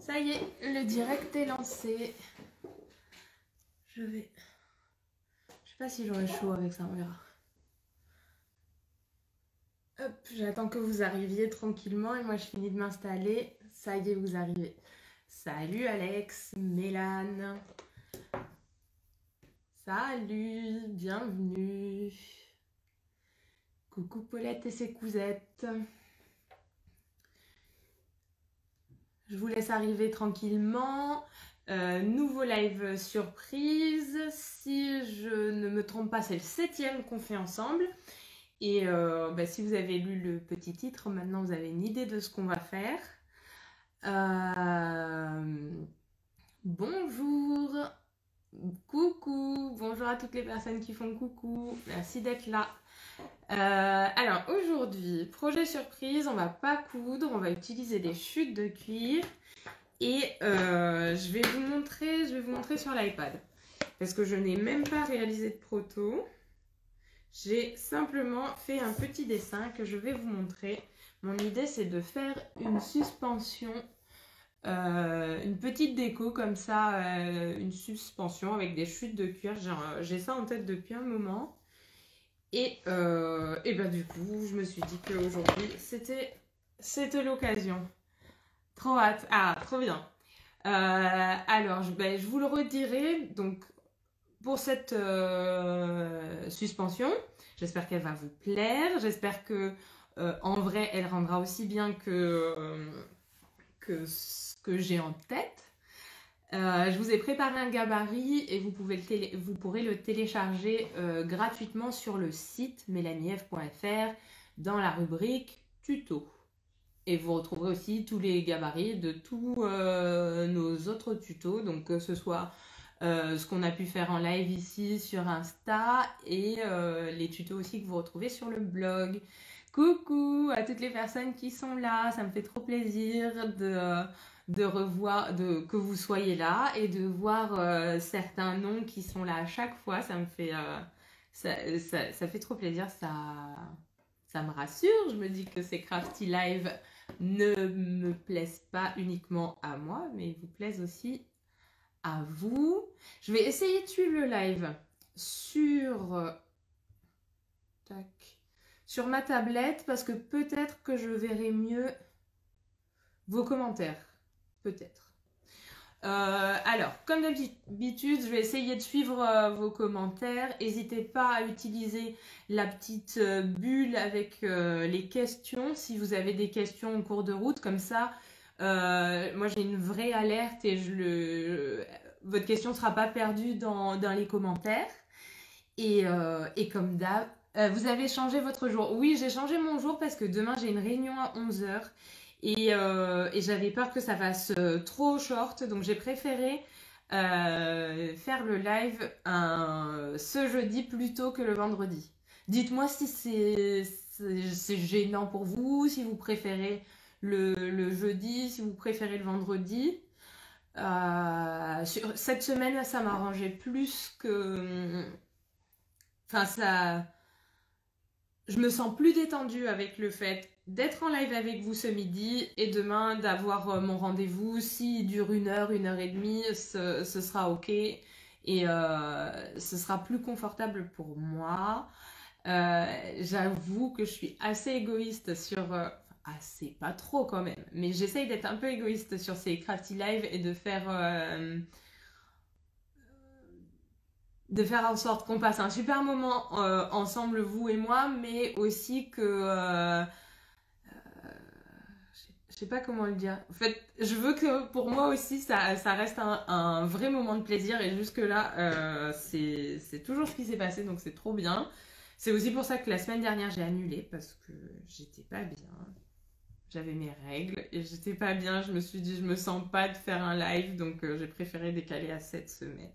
Ça y est, le direct est lancé. Je sais pas si j'aurai chaud avec ça, on verra. Hop, j'attends que vous arriviez tranquillement et moi je finis de m'installer. Ça y est, vous arrivez. Salut Alex, Mélane. Salut, bienvenue. Coucou Paulette et ses cousettes. Je vous laisse arriver tranquillement. Nouveau live surprise. Si je ne me trompe pas, c'est le 7e qu'on fait ensemble. Et si vous avez lu le petit titre, maintenant vous avez une idée de ce qu'on va faire. Bonjour, coucou, bonjour à toutes les personnes qui font coucou, merci d'être là. Alors aujourd'hui, projet surprise, on va pas coudre, on va utiliser des chutes de cuir et je vais vous montrer sur l'iPad parce que je n'ai même pas réalisé de proto. J'ai simplement fait un petit dessin que je vais vous montrer. Mon idée, c'est de faire une suspension, une petite déco comme ça, une suspension avec des chutes de cuir. J'ai ça en tête depuis un moment. Et du coup, je me suis dit qu'aujourd'hui, c'était l'occasion. Trop hâte. Ah, trop bien. Alors, je vous le redirai. Donc, pour cette suspension, j'espère qu'elle va vous plaire. J'espère que en vrai, elle rendra aussi bien que ce que j'ai en tête. Je vous ai préparé un gabarit et vous pourrez le télécharger gratuitement sur le site mélanief.fr dans la rubrique tuto. Et vous retrouverez aussi tous les gabarits de tous nos autres tutos, donc que ce soit ce qu'on a pu faire en live ici sur Insta et les tutos aussi que vous retrouvez sur le blog. Coucou à toutes les personnes qui sont là, ça me fait trop plaisir de revoir, que vous soyez là et de voir certains noms qui sont là à chaque fois. Ça me fait, ça fait trop plaisir, ça me rassure. Je me dis que ces crafty live ne me plaisent pas uniquement à moi, mais vous plaisent aussi à vous. Je vais essayer de suivre le live sur ma tablette parce que peut-être que je verrai mieux vos commentaires. Peut-être. Alors, comme d'habitude, je vais essayer de suivre vos commentaires. N'hésitez pas à utiliser la petite bulle avec les questions si vous avez des questions en cours de route. Comme ça, moi j'ai une vraie alerte et votre question ne sera pas perdue dans les commentaires. Et comme d'hab, vous avez changé votre jour. Oui, j'ai changé mon jour parce que demain j'ai une réunion à 11h. Et j'avais peur que ça fasse trop short, donc j'ai préféré faire le live ce jeudi plutôt que le vendredi. Dites-moi si c'est gênant pour vous, si vous préférez le jeudi, si vous préférez le vendredi. Cette semaine, ça m'arrangeait plus que... Enfin, je me sens plus détendue avec le fait d'être en live avec vous ce midi et demain d'avoir mon rendez-vous. S'il dure 1 heure, 1 heure et demie, ce sera ok et ce sera plus confortable pour moi. J'avoue que je suis assez égoïste sur... assez, pas trop quand même, mais j'essaye d'être un peu égoïste sur ces crafty live et de faire en sorte qu'on passe un super moment ensemble, vous et moi, mais aussi que... je sais pas comment le dire. En fait, je veux que pour moi aussi, ça reste un vrai moment de plaisir. Et jusque-là, c'est toujours ce qui s'est passé, donc c'est trop bien. C'est aussi pour ça que la semaine dernière, j'ai annulé, parce que j'étais pas bien. J'avais mes règles et j'étais pas bien. Je me suis dit, je me sens pas de faire un live, donc j'ai préféré décaler à cette semaine.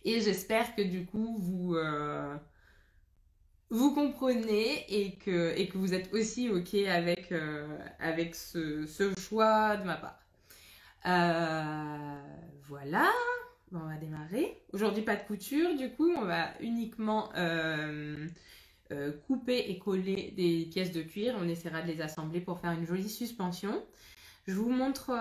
Et j'espère que du coup, vous comprenez et que vous êtes aussi ok avec ce choix de ma part. Voilà, bon, on va démarrer. Aujourd'hui, pas de couture, du coup, on va uniquement couper et coller des pièces de cuir. On essaiera de les assembler pour faire une jolie suspension. Je vous montre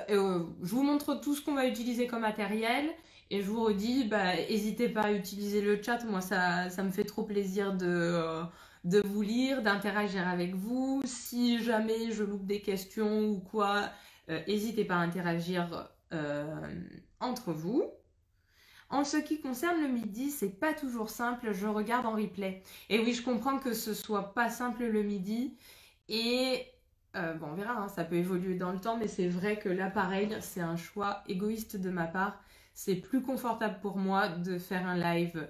je vous montre tout ce qu'on va utiliser comme matériel. Et je vous redis, n'hésitez pas à utiliser le chat. Moi, ça me fait trop plaisir de vous lire, d'interagir avec vous. Si jamais je loupe des questions ou quoi, n'hésitez pas à interagir entre vous. En ce qui concerne le midi, c'est pas toujours simple, je regarde en replay. Et oui, je comprends que ce soit pas simple le midi. Et bon, on verra, hein, ça peut évoluer dans le temps, mais c'est vrai que là, pareil, c'est un choix égoïste de ma part. C'est plus confortable pour moi de faire un live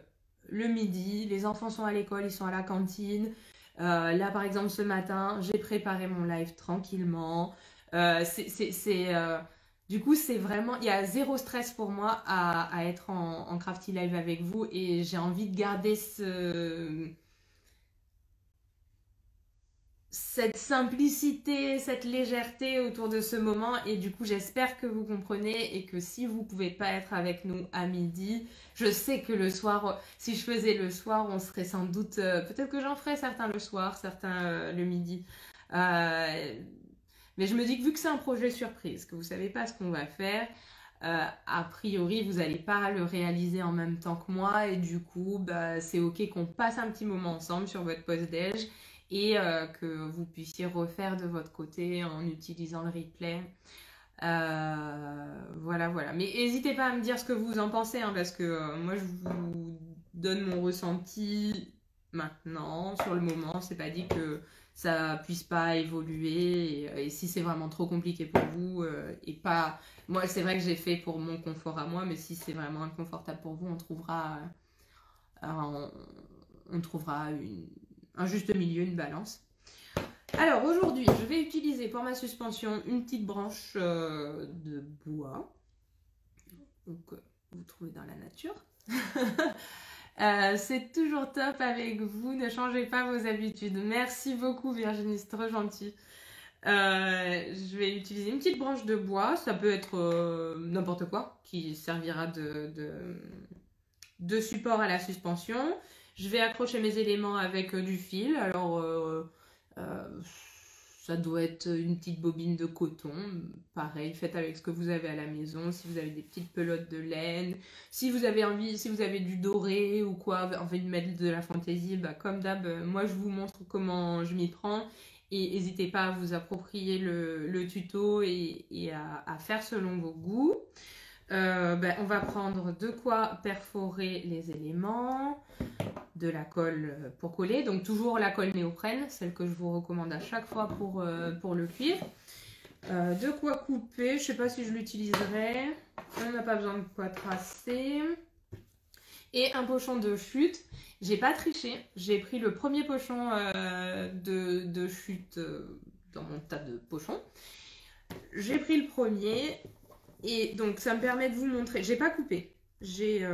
le midi. Les enfants sont à l'école, ils sont à la cantine. Là, par exemple, ce matin, j'ai préparé mon live tranquillement. Du coup, c'est vraiment, il y a zéro stress pour moi à être en Crafty Live avec vous et j'ai envie de garder cette simplicité, cette légèreté autour de ce moment et du coup j'espère que vous comprenez et que si vous pouvez pas être avec nous à midi, je sais que le soir, si je faisais le soir, on serait sans doute, peut-être que j'en ferais certains le soir, certains le midi. Mais je me dis que vu que c'est un projet surprise, que vous savez pas ce qu'on va faire, a priori vous n'allez pas le réaliser en même temps que moi et du coup c'est ok qu'on passe un petit moment ensemble sur votre pause-déj et que vous puissiez refaire de votre côté en utilisant le replay. Voilà. Mais n'hésitez pas à me dire ce que vous en pensez, hein, parce que moi je vous donne mon ressenti maintenant, sur le moment. C'est pas dit que ça puisse pas évoluer et si c'est vraiment trop compliqué pour vous et pas... Moi c'est vrai que j'ai fait pour mon confort à moi, mais si c'est vraiment inconfortable pour vous, on trouvera un juste milieu, une balance. Alors aujourd'hui, je vais utiliser pour ma suspension une petite branche de bois. Donc, vous trouvez dans la nature. C'est toujours top avec vous. Ne changez pas vos habitudes. Merci beaucoup Virginie, c'est trop gentil. Je vais utiliser une petite branche de bois. Ça peut être n'importe quoi qui servira de support à la suspension. Je vais accrocher mes éléments avec du fil. Alors, ça doit être une petite bobine de coton. Pareil, faites avec ce que vous avez à la maison. Si vous avez des petites pelotes de laine, si vous avez envie, si vous avez du doré ou quoi, envie de mettre de la fantaisie, comme d'hab, moi je vous montre comment je m'y prends. Et n'hésitez pas à vous approprier le tuto et à faire selon vos goûts. On va prendre de quoi perforer les éléments, de la colle pour coller, donc toujours la colle néoprène, celle que je vous recommande à chaque fois pour le cuivre. De quoi couper, je sais pas si je l'utiliserai, on n'a pas besoin de quoi tracer. Et un pochon de chute, j'ai pas triché, j'ai pris le premier pochon de chute dans mon tas de pochons. J'ai pris le premier. Et donc ça me permet de vous montrer, j'ai pas coupé, j'ai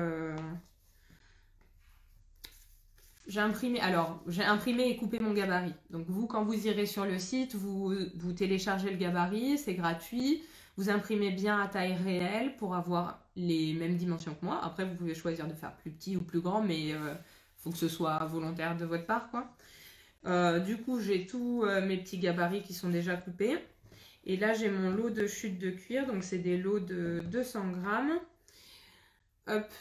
imprimé, j'ai imprimé et coupé mon gabarit. Donc vous, quand vous irez sur le site, vous téléchargez le gabarit, c'est gratuit, vous imprimez bien à taille réelle pour avoir les mêmes dimensions que moi. Après vous pouvez choisir de faire plus petit ou plus grand, mais faut que ce soit volontaire de votre part, quoi. Du coup j'ai tous mes petits gabarits qui sont déjà coupés. Et là, j'ai mon lot de chutes de cuir. Donc, c'est des lots de 200 grammes. Hop.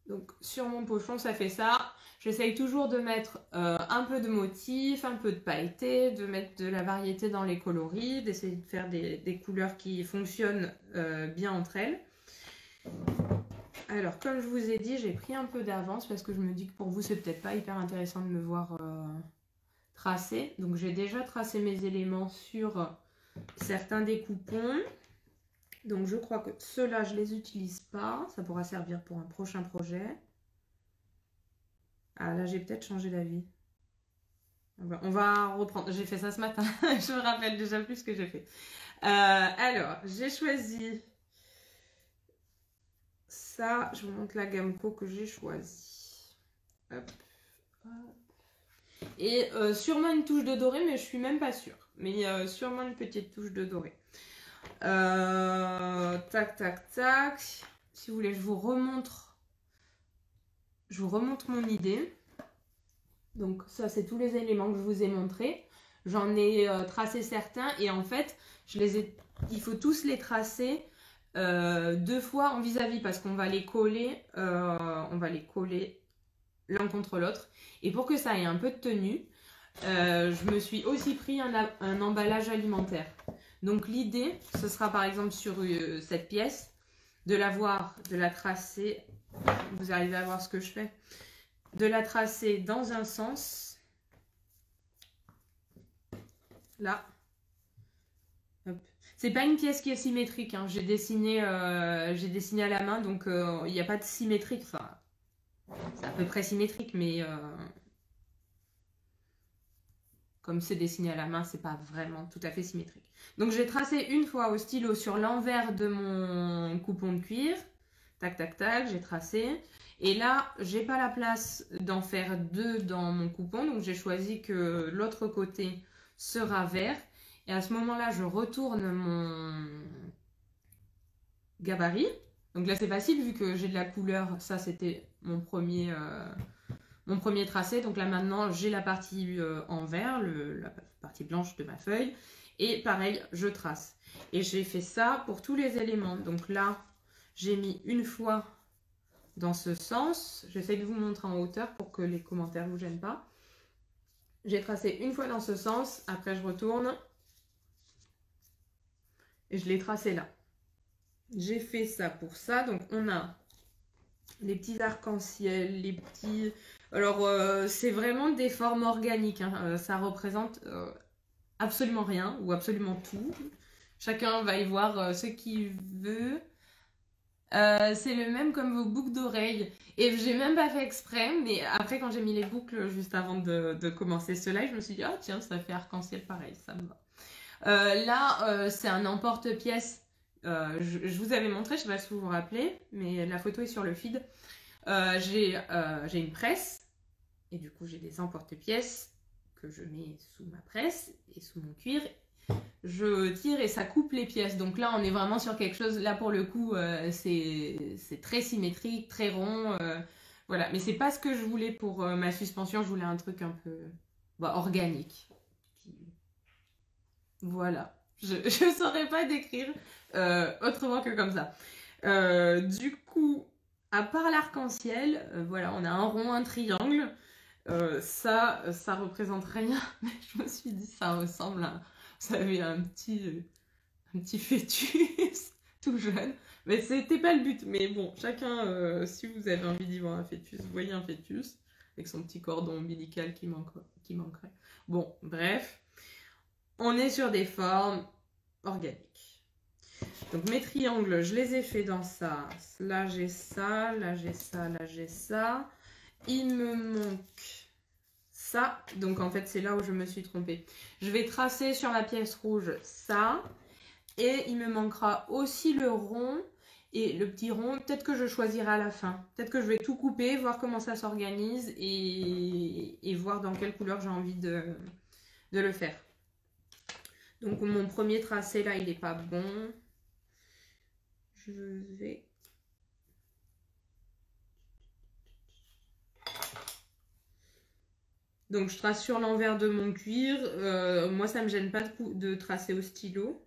Donc, sur mon pochon, ça fait ça. J'essaye toujours de mettre un peu de motif, un peu de pailleté, de mettre de la variété dans les coloris, d'essayer de faire des couleurs qui fonctionnent bien entre elles. Alors, comme je vous ai dit, j'ai pris un peu d'avance parce que je me dis que pour vous, c'est peut-être pas hyper intéressant de me voir... tracer. Donc j'ai déjà tracé mes éléments sur certains découpons. Donc je crois que ceux-là je les utilise pas. Ça pourra servir pour un prochain projet. Ah là j'ai peut-être changé d'avis. On va reprendre. J'ai fait ça ce matin. Je me rappelle déjà plus ce que j'ai fait. Alors j'ai choisi ça. Je vous montre la gamme Co que j'ai choisie. Hop. Hop. Et sûrement une touche de doré, mais je suis même pas sûre. Mais sûrement une petite touche de doré. Tac, tac, tac. Si vous voulez, je vous remontre mon idée. Donc ça, c'est tous les éléments que je vous ai montrés. J'en ai tracé certains et en fait, il faut tous les tracer 2 fois en vis-à-vis parce qu'on va les coller, l'un contre l'autre. Et pour que ça ait un peu de tenue, je me suis aussi pris un emballage alimentaire. Donc l'idée, ce sera par exemple sur cette pièce, de la tracer, vous arrivez à voir ce que je fais, de la tracer dans un sens, là. C'est pas une pièce qui est symétrique, hein. J'ai dessiné à la main, donc il n'y a pas de symétrique, enfin, c'est à peu près symétrique, mais comme c'est dessiné à la main, c'est pas vraiment tout à fait symétrique. Donc j'ai tracé une fois au stylo sur l'envers de mon coupon de cuir. Tac, tac, tac, j'ai tracé. Et là, j'ai pas la place d'en faire 2 dans mon coupon. Donc j'ai choisi que l'autre côté sera vert. Et à ce moment-là, je retourne mon gabarit. Donc là, c'est facile vu que j'ai de la couleur. Ça, c'était mon premier tracé. Donc là maintenant j'ai la partie en vert, la partie blanche de ma feuille. Et pareil, je trace. Et j'ai fait ça pour tous les éléments. Donc là, j'ai mis une fois dans ce sens. J'essaie de vous montrer en hauteur pour que les commentaires ne vous gênent pas. J'ai tracé une fois dans ce sens. Après, je retourne. Et je l'ai tracé là. J'ai fait ça pour ça. Donc on a les petits arcs-en-ciel, les petits... Alors, c'est vraiment des formes organiques, hein. Ça représente absolument rien ou absolument tout. Chacun va y voir ce qu'il veut. C'est le même comme vos boucles d'oreilles. Et j'ai même pas fait exprès, mais après, quand j'ai mis les boucles juste avant de commencer ce live, je me suis dit, ah tiens, ça fait arc-en-ciel pareil, ça me va. Là, c'est un emporte-pièce. Je vous avais montré, je sais pas si vous vous rappelez, mais la photo est sur le feed. J'ai une presse et du coup j'ai des emporte-pièces que je mets sous ma presse et sous mon cuir. Je tire et ça coupe les pièces. Donc là on est vraiment sur quelque chose, là pour le coup c'est très symétrique, très rond. Voilà, mais c'est pas ce que je voulais pour ma suspension. Je voulais un truc un peu organique. Voilà, je ne saurais pas décrire autrement que comme ça. Du coup, à part l'arc-en-ciel, voilà, on a un rond, un triangle. Ça représente rien, mais je me suis dit ça ressemble à, vous savez, un petit fœtus tout jeune. Mais c'était pas le but. Mais bon, chacun, si vous avez envie d'y voir un fœtus, vous voyez un fœtus avec son petit cordon ombilical qui manquerait. Bon, bref, on est sur des formes organiques. Donc mes triangles, je les ai fait dans ça. Là j'ai ça, là j'ai ça, là j'ai ça. Il me manque ça. Donc en fait c'est là où je me suis trompée. Je vais tracer sur la pièce rouge ça. Et il me manquera aussi le rond. Et le petit rond, peut-être que je choisirai à la fin. Peut-être que je vais tout couper, voir comment ça s'organise et voir dans quelle couleur j'ai envie de le faire. Donc mon premier tracé là, il n'est pas bon. Je vais... Donc je trace sur l'envers de mon cuir. Moi ça me gêne pas de tracer au stylo.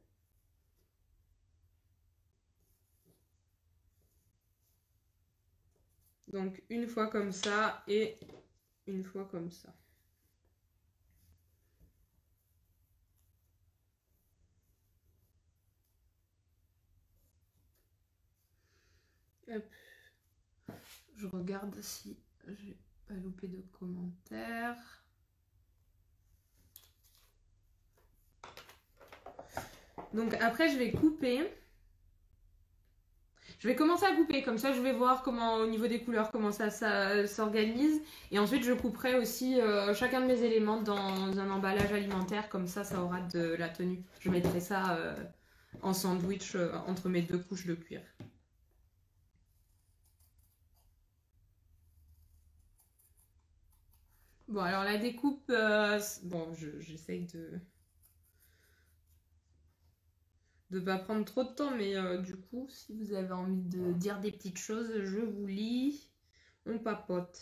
Donc une fois comme ça et une fois comme ça. Hop. Je regarde si j'ai pas loupé de commentaires. Donc après je vais couper. Je vais commencer à couper, comme ça je vais voir comment au niveau des couleurs comment ça s'organise. Et ensuite je couperai aussi chacun de mes éléments dans un emballage alimentaire, comme ça ça aura de la tenue. Je mettrai ça en sandwich entre mes 2 couches de cuir. Bon alors la découpe, bon j'essaye de pas prendre trop de temps, mais du coup, si vous avez envie de dire des petites choses, je vous lis, on papote.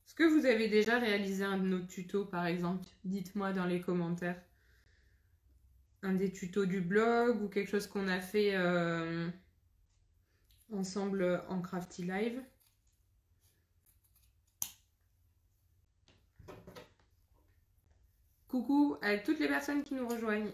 Est-ce que vous avez déjà réalisé un de nos tutos, par exemple? Dites-moi dans les commentaires. Un des tutos du blog ou quelque chose qu'on a fait ensemble en Crafty Live. Coucou à toutes les personnes qui nous rejoignent.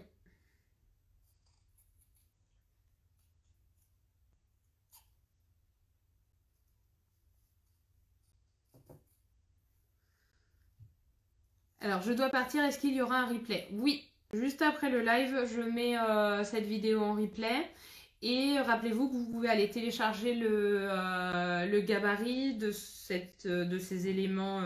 Alors, je dois partir. Est-ce qu'il y aura un replay? Oui, juste après le live, je mets cette vidéo en replay. Et rappelez-vous que vous pouvez aller télécharger le gabarit de ces éléments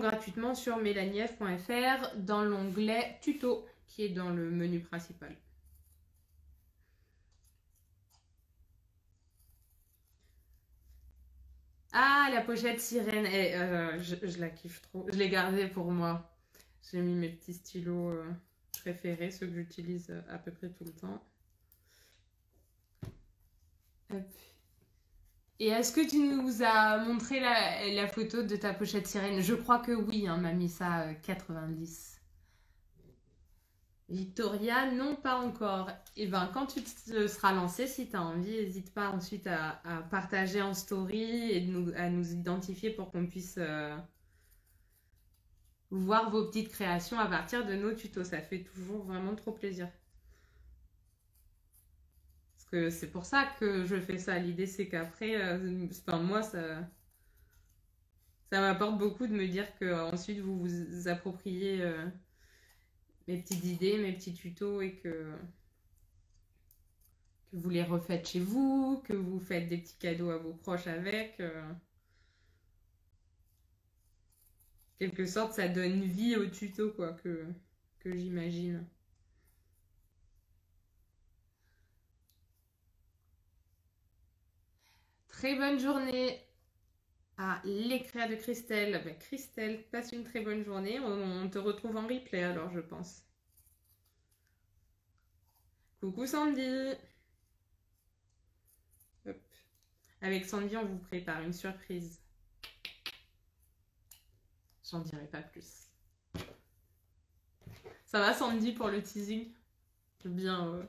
gratuitement sur mélanief.fr dans l'onglet tuto qui est dans le menu principal. Ah, la pochette sirène, je la kiffe trop. Je l'ai gardée pour moi. J'ai mis mes petits stylos préférés, ceux que j'utilise à peu près tout le temps. Hop. Et est-ce que tu nous as montré la photo de ta pochette sirène? Je crois que oui, hein, Mamie, ça 90. Victoria, non, pas encore. Et ben, quand tu te seras lancé, si tu as envie, n'hésite pas ensuite à partager en story et à nous identifier pour qu'on puisse voir vos petites créations à partir de nos tutos. Ça fait toujours vraiment trop plaisir. Parce que c'est pour ça que je fais ça. L'idée, c'est qu'après, moi, ça m'apporte beaucoup de me dire que ensuite vous vous appropriez mes petites idées, mes petits tutos et que vous les refaites chez vous, que vous faites des petits cadeaux à vos proches avec. Quelque sorte, ça donne vie au tuto, quoi, que j'imagine. Très bonne journée à l'éclair de Christelle. Ben, Christelle, passe une très bonne journée. On te retrouve en replay alors, je pense. Coucou Sandy. Hop. Avec Sandy, on vous prépare une surprise. J'en dirai pas plus. Ça va Sandy pour le teasing? Bien.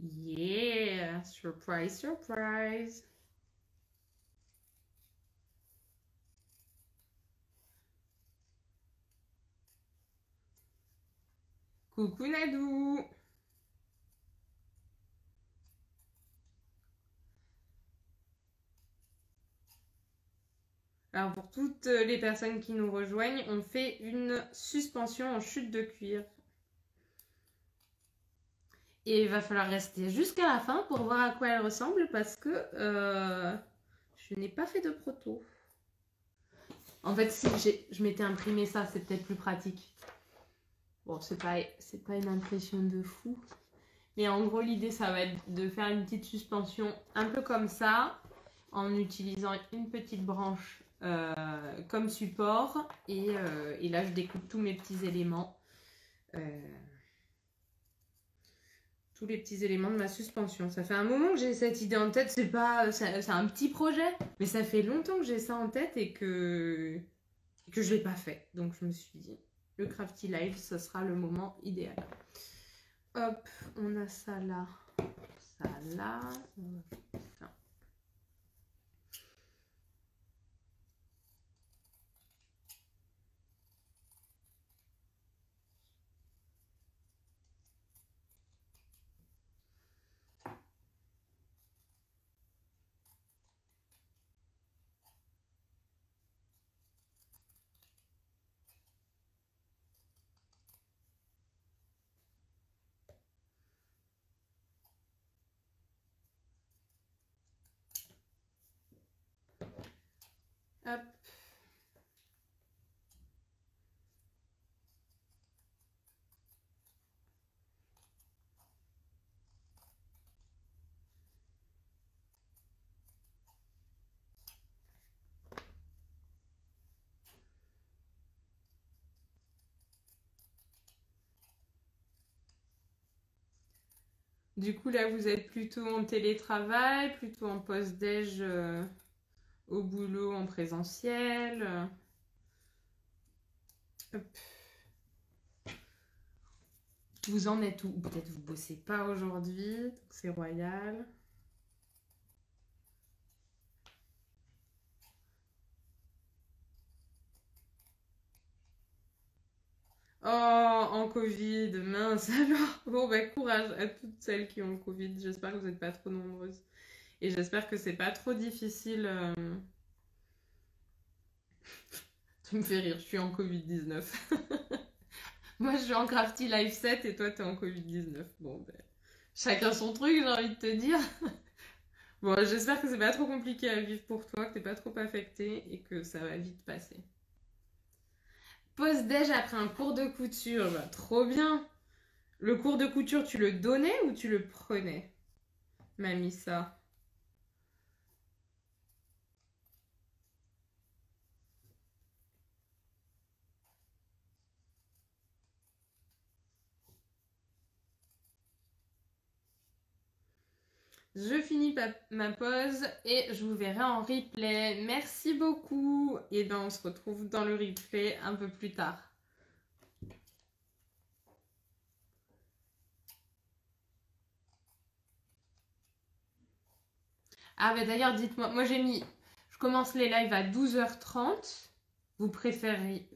Yeah, surprise, surprise. Coucou Nadou. Alors pour toutes les personnes qui nous rejoignent, on fait une suspension en chute de cuir. Et il va falloir rester jusqu'à la fin pour voir à quoi elle ressemble parce que je n'ai pas fait de proto. En fait, si je m'étais imprimé ça, c'est peut-être plus pratique. Bon, c'est pas une impression de fou. Mais en gros, l'idée, ça va être de faire une petite suspension un peu comme ça, en utilisant une petite branche comme support. Et là, je découpe tous mes petits éléments. Tous les petits éléments de ma suspension. Ça fait un moment que j'ai cette idée en tête. C'est un petit projet, mais ça fait longtemps que j'ai ça en tête et que je l'ai pas fait. Donc je me suis dit, le Crafty Live, ce sera le moment idéal. Hop, on a ça là, ça là, ça. Hop. Du coup, là, vous êtes plutôt en télétravail, plutôt en post-déj au boulot en présentiel. Hop. Vous en êtes où? Ou peut-être vous bossez pas aujourd'hui, donc c'est royal. Oh, en Covid, mince alors. Bon, bah, courage à toutes celles qui ont le Covid. J'espère que vous n'êtes pas trop nombreuses. Et j'espère que c'est pas trop difficile. Tu me fais rire, je suis en Covid-19. Moi, je suis en Crafty Life 7 et toi, t'es en Covid-19. Bon, ben, chacun son truc, j'ai envie de te dire. Bon, j'espère que c'est pas trop compliqué à vivre pour toi, que t'es pas trop affecté et que ça va vite passer. Pause-déj après un cours de couture, bah, trop bien. Le cours de couture, tu le donnais ou tu le prenais, mamie, ça? Je finis ma pause et je vous verrai en replay. Merci beaucoup. Et ben on se retrouve dans le replay un peu plus tard. Ah bah d'ailleurs dites-moi, moi j'ai mis, je commence les lives à 12h30. Vous préféreriez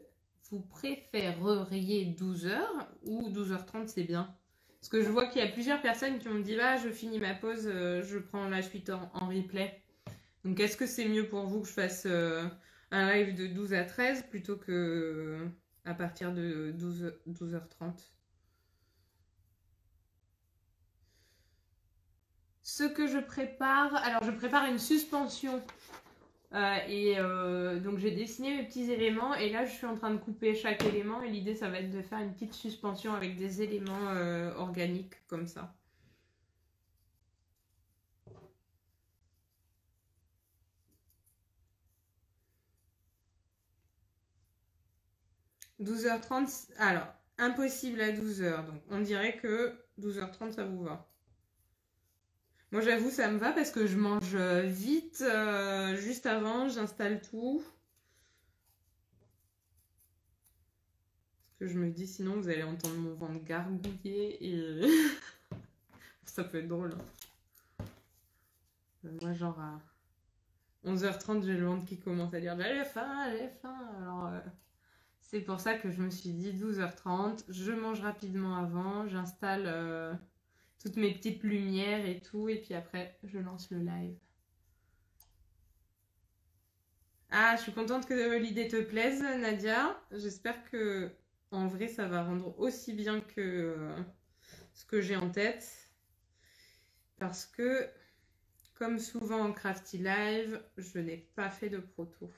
12h ou 12h30 c'est bien? Parce que je vois qu'il y a plusieurs personnes qui m'ont dit là je finis ma pause, je prends la suite en replay. Donc est-ce que c'est mieux pour vous que je fasse un live de 12 à 13 plutôt que à partir de 12h30? Ce que je prépare, alors je prépare une suspension donc j'ai dessiné mes petits éléments et là je suis en train de couper chaque élément et l'idée ça va être de faire une petite suspension avec des éléments organiques comme ça. 12h30, alors impossible à 12h, donc on dirait que 12h30 ça vous va. Moi j'avoue ça me va parce que je mange vite, juste avant j'installe tout. Parce que je me dis sinon vous allez entendre mon ventre gargouiller et ça peut être drôle. Moi genre à 11h30 j'ai le ventre qui commence à dire j'ai faim, j'ai faim. Alors c'est pour ça que je me suis dit 12h30, je mange rapidement avant, j'installe toutes mes petites lumières et tout et puis après je lance le live. Ah, je suis contente que l'idée te plaise, Nadia. J'espère que en vrai ça va rendre aussi bien que ce que j'ai en tête. Parce que, comme souvent en Crafty Live, je n'ai pas fait de proto.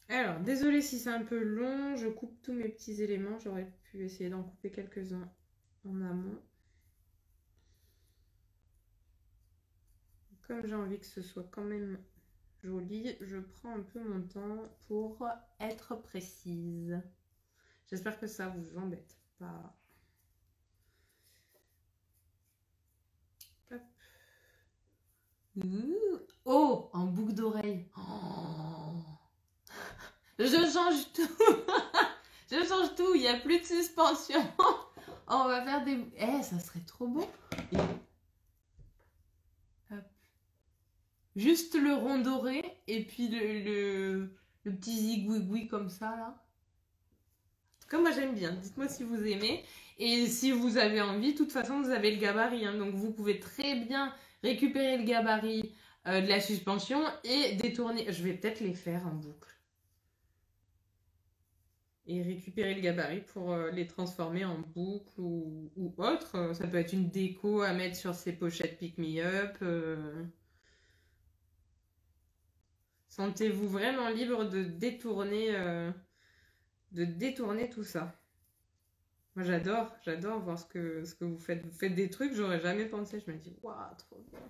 Alors, désolée si c'est un peu long, je coupe tous mes petits éléments. J'aurais pu essayer d'en couper quelques-uns en amont. Comme j'ai envie que ce soit quand même joli, je prends un peu mon temps pour être précise. J'espère que ça vous embête pas. Hop. Oh, en boucle d'oreille. Oh. Je change tout. Je change tout. Il n'y a plus de suspension. On va faire des... Eh, ça serait trop beau. Et... juste le rond doré et puis le petit zigouigoui comme ça, là. Comme moi, j'aime bien. Dites-moi si vous aimez. Et si vous avez envie, de toute façon, vous avez le gabarit. Hein, donc, vous pouvez très bien récupérer le gabarit de la suspension et détourner... Je vais peut-être les faire en boucle. Et récupérer le gabarit pour les transformer en boucle ou autre. Ça peut être une déco à mettre sur ses pochettes Pick Me Up. Sentez-vous vraiment libre de détourner tout ça. Moi j'adore voir ce que vous faites. Vous faites des trucs, j'aurais jamais pensé. Je me dis, waouh, trop bien.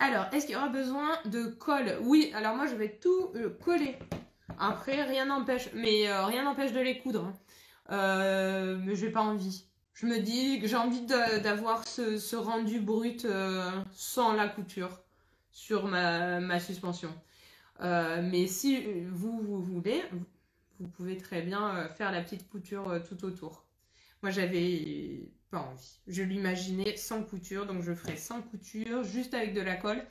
Alors, est-ce qu'il y aura besoin de colle? Oui, alors moi je vais tout coller. Après, rien n'empêche, mais rien n'empêche de les coudre. Mais j'ai pas envie. Je me dis que j'ai envie d'avoir ce rendu brut sans la couture sur ma suspension. Mais si vous voulez, vous pouvez très bien faire la petite couture tout autour. Moi, j'avais pas envie. Je l'imaginais sans couture, donc je ferai sans couture, juste avec de la colle.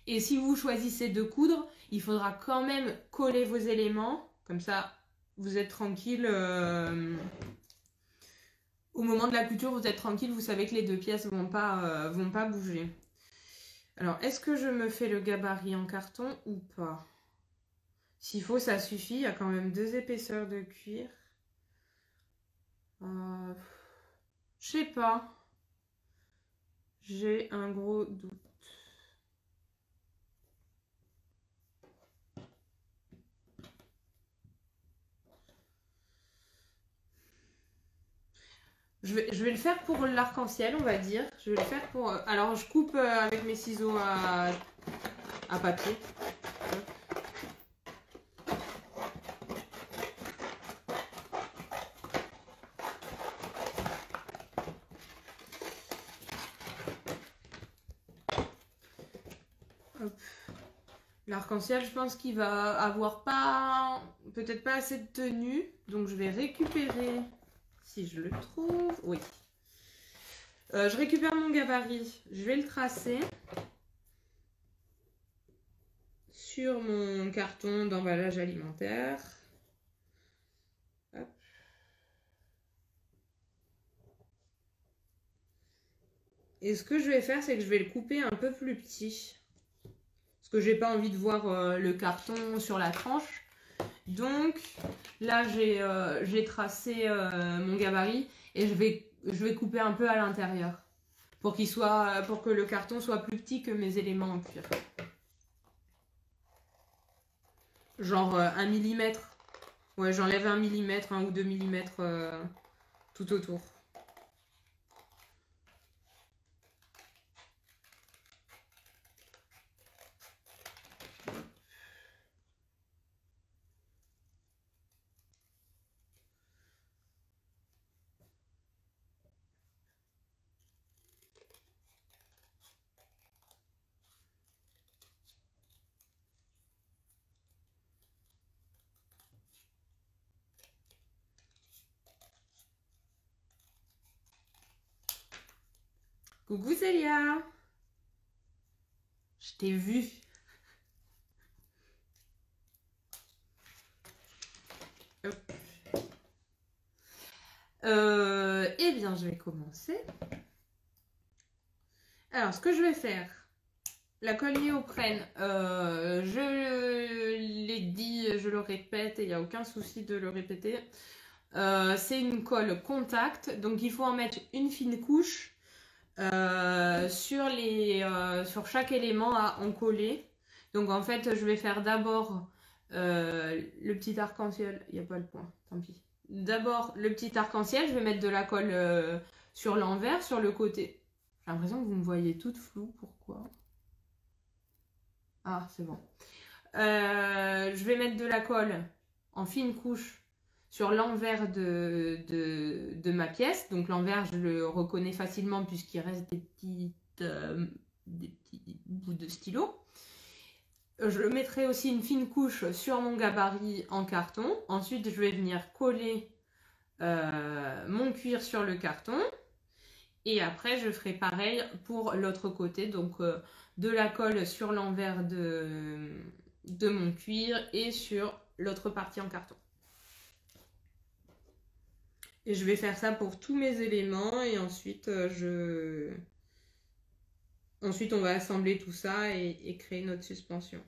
Et si vous choisissez de coudre, il faudra quand même coller vos éléments. Comme ça, vous êtes tranquille. Au moment de la couture, vous êtes tranquille. Vous savez que les deux pièces vont pas bouger. Alors, est-ce que je me fais le gabarit en carton ou pas? S'il faut, ça suffit. Il y a quand même 2 épaisseurs de cuir. Je sais pas. J'ai un gros doute. Je vais le faire pour l'arc-en-ciel, on va dire. Je vais le faire pour... Alors, je coupe avec mes ciseaux à papier. L'arc-en-ciel, je pense qu'il va avoir peut-être pas assez de tenue. Donc, je vais récupérer, si je le trouve. Oui. Je récupère mon gabarit. Je vais le tracer sur mon carton d'emballage alimentaire. Hop. Et ce que je vais faire, c'est que je vais le couper un peu plus petit. Parce que j'ai pas envie de voir le carton sur la tranche. Donc là, j'ai tracé mon gabarit et je vais couper un peu à l'intérieur. Pour que le carton soit plus petit que mes éléments en cuir. Genre 1 millimètre. Ouais, j'enlève 1 millimètre, 1 ou 2 millimètres tout autour. Coucou Célia! Je t'ai vu. Eh bien, je vais commencer. Alors, ce que je vais faire, la colle néoprène, je l'ai dit, je le répète, et il n'y a aucun souci de le répéter. C'est une colle contact, donc il faut en mettre une fine couche sur chaque élément à en coller. Donc en fait, je vais faire d'abord le petit arc-en-ciel. Il n'y a pas le point, tant pis. D'abord le petit arc-en-ciel, je vais mettre de la colle sur l'envers, sur le côté. J'ai l'impression que vous me voyez toute floue, pourquoi? Ah, c'est bon. Je vais mettre de la colle en fine couche sur l'envers de ma pièce. Donc l'envers, je le reconnais facilement puisqu'il reste des petits bouts de stylo. Je mettrai aussi une fine couche sur mon gabarit en carton. Ensuite, je vais venir coller mon cuir sur le carton. Et après, je ferai pareil pour l'autre côté. Donc, de la colle sur l'envers de mon cuir et sur l'autre partie en carton. Et je vais faire ça pour tous mes éléments et ensuite ensuite on va assembler tout ça et créer notre suspension.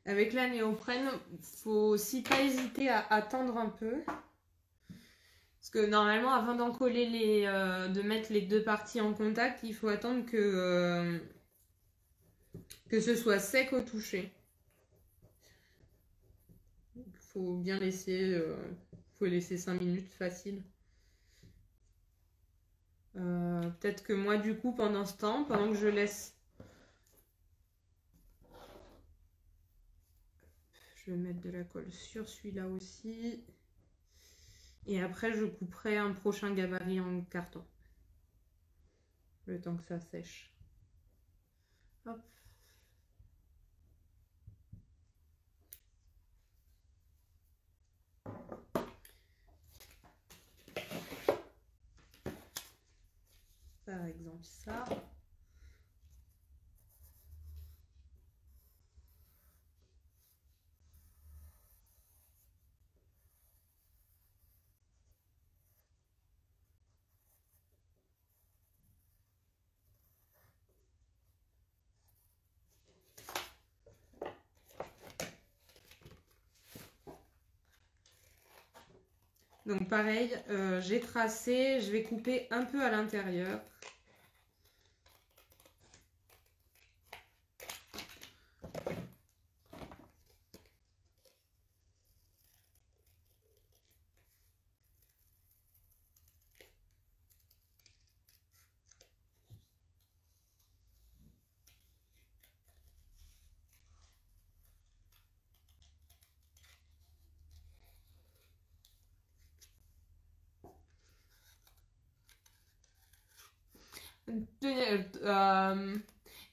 Avec la néoprène, faut aussi pas hésiter à attendre un peu. Parce que normalement, avant d'en coller de mettre les deux parties en contact, il faut attendre que ce soit sec au toucher. Il faut bien laisser, faut laisser 5 minutes facile. Peut-être que moi, du coup, pendant ce temps, pendant que je laisse... Je vais mettre de la colle sur celui-là aussi. Et après, je couperai un prochain gabarit en carton. Le temps que ça sèche. Hop. Par exemple, ça. Donc pareil, j'ai tracé, je vais couper un peu à l'intérieur.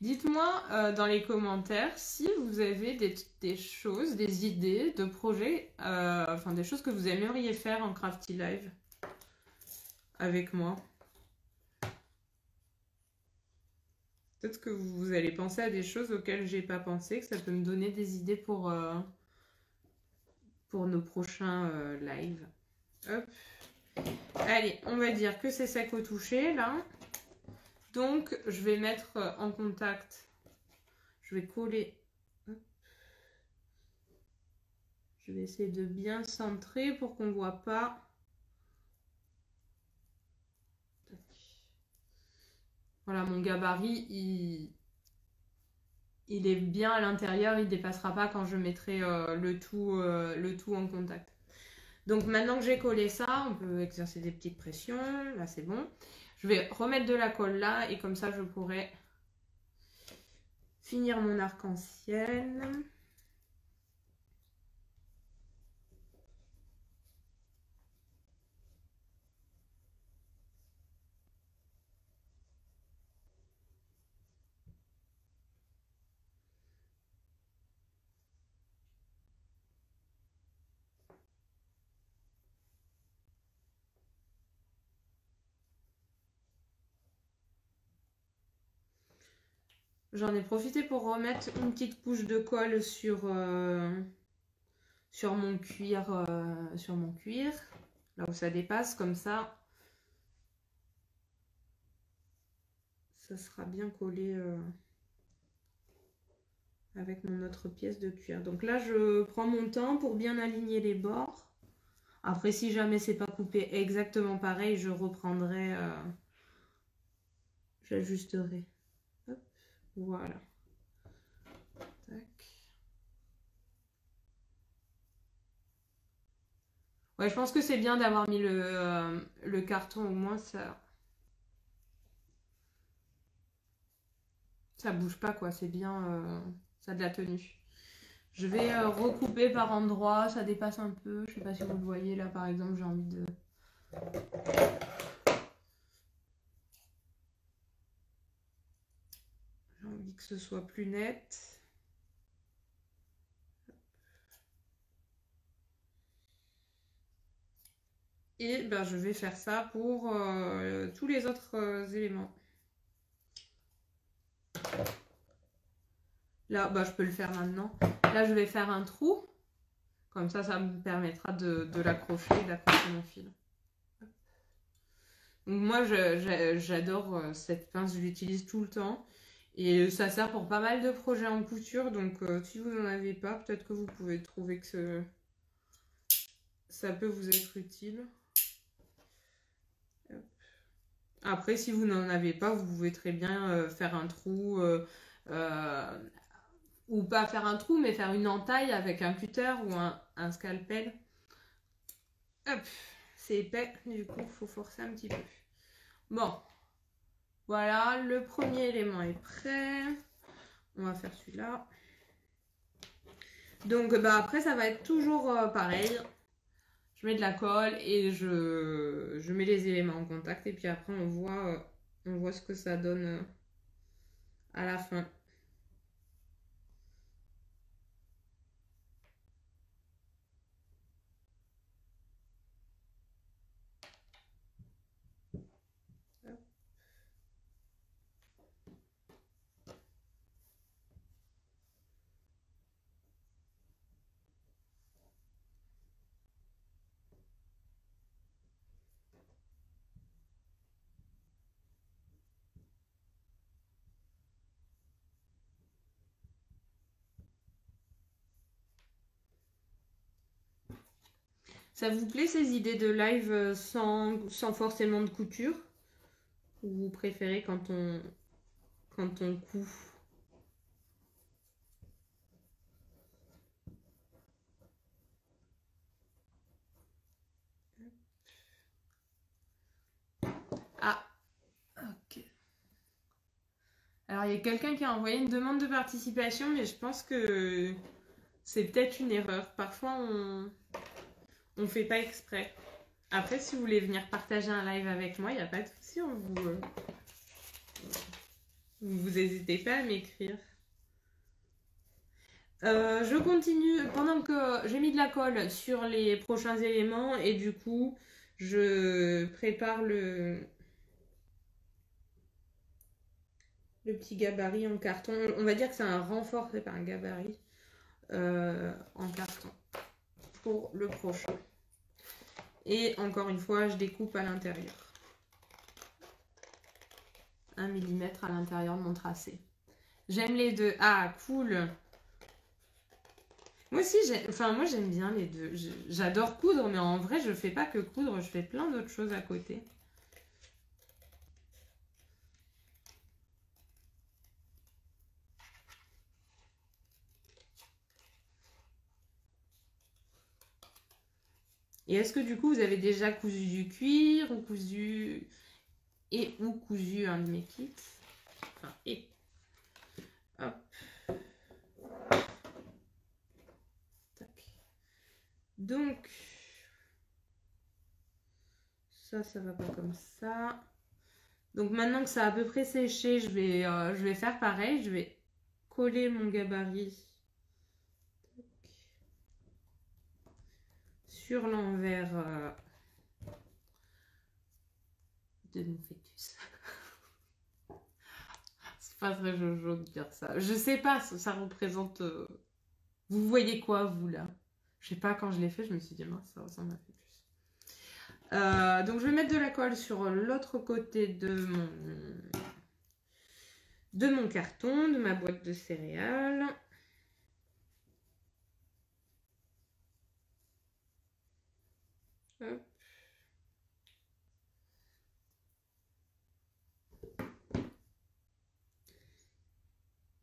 Dites-moi dans les commentaires si vous avez des choses, des idées de projets, enfin des choses que vous aimeriez faire en Crafty Live avec moi. Peut-être que vous allez penser à des choses auxquelles j'ai pas pensé, que ça peut me donner des idées pour nos prochains lives. Hop. Allez, on va dire que c'est sec au toucher là. Donc, je vais mettre en contact. Je vais coller. Hop. Je vais essayer de bien centrer pour qu'on ne voit pas. Voilà, mon gabarit, il est bien à l'intérieur. Il ne dépassera pas quand je mettrai le tout en contact. Donc, maintenant que j'ai collé ça, on peut exercer des petites pressions. Là, c'est bon. Je vais remettre de la colle là et comme ça, je pourrai finir mon arc-en-ciel. J'en ai profité pour remettre une petite couche de colle sur mon cuir, là où ça dépasse, comme ça sera bien collé avec mon autre pièce de cuir. Donc là, je prends mon temps pour bien aligner les bords. Après, si jamais c'est pas coupé exactement pareil, je reprendrai, j'ajusterai. Voilà. Tac. Ouais, je pense que c'est bien d'avoir mis le carton, au moins ça bouge pas quoi, c'est bien, ça a de la tenue. Je vais recouper par endroits, ça dépasse un peu, je sais pas si vous le voyez là par exemple, j'ai envie que ce soit plus net. Et ben, je vais faire ça pour tous les autres éléments. Là, bah, je peux le faire maintenant. Là, je vais faire un trou. Comme ça me permettra de l'accrocher, d'accrocher mon fil. Donc moi, j'adore cette pince, je l'utilise tout le temps. Et ça sert pour pas mal de projets en couture. Donc si vous n'en avez pas, peut-être que vous pouvez trouver que ça peut vous être utile. Après, si vous n'en avez pas, vous pouvez très bien faire un trou, euh, ou pas faire un trou, mais faire une entaille avec un cutter ou un scalpel. Hop, c'est épais, du coup, il faut forcer un petit peu. Bon, voilà, le premier élément est prêt. On va faire celui-là. Donc, bah, après, ça va être toujours pareil. Je mets de la colle et je mets les éléments en contact. Et puis après, on voit ce que ça donne à la fin. Ça vous plaît ces idées de live sans forcément de couture? Ou vous préférez quand on coud? Ah, ok. Alors il y a quelqu'un qui a envoyé une demande de participation, mais je pense que c'est peut-être une erreur. Parfois on fait pas exprès. Après, si vous voulez venir partager un live avec moi, il n'y a pas de souci, vous n'hésitez pas à m'écrire. Je continue pendant que j'ai mis de la colle sur les prochains éléments et du coup je prépare le petit gabarit en carton. On va dire que c'est un renfort, c'est pas un gabarit en carton pour le prochain. Et encore une fois, je découpe à l'intérieur. 1 mm à l'intérieur de mon tracé. J'aime les deux. Ah, cool! Moi aussi, moi j'aime bien les deux. J'adore coudre, mais en vrai, je fais pas que coudre, je fais plein d'autres choses à côté. Et est-ce que du coup, vous avez déjà cousu du cuir ou cousu un de mes kits? Enfin, hop. Tac. Donc, ça va pas comme ça. Donc maintenant que ça a à peu près séché, je vais faire pareil. Je vais coller mon gabarit sur l'envers de mon fœtus. C'est pas très jojo de dire ça. Je sais pas, ça représente... Vous voyez quoi, vous, là? Je sais pas, quand je l'ai fait, je me suis dit, mince, ça ressemble à un fœtus. Donc je vais mettre de la colle sur l'autre côté de mon carton, de ma boîte de céréales. Hop.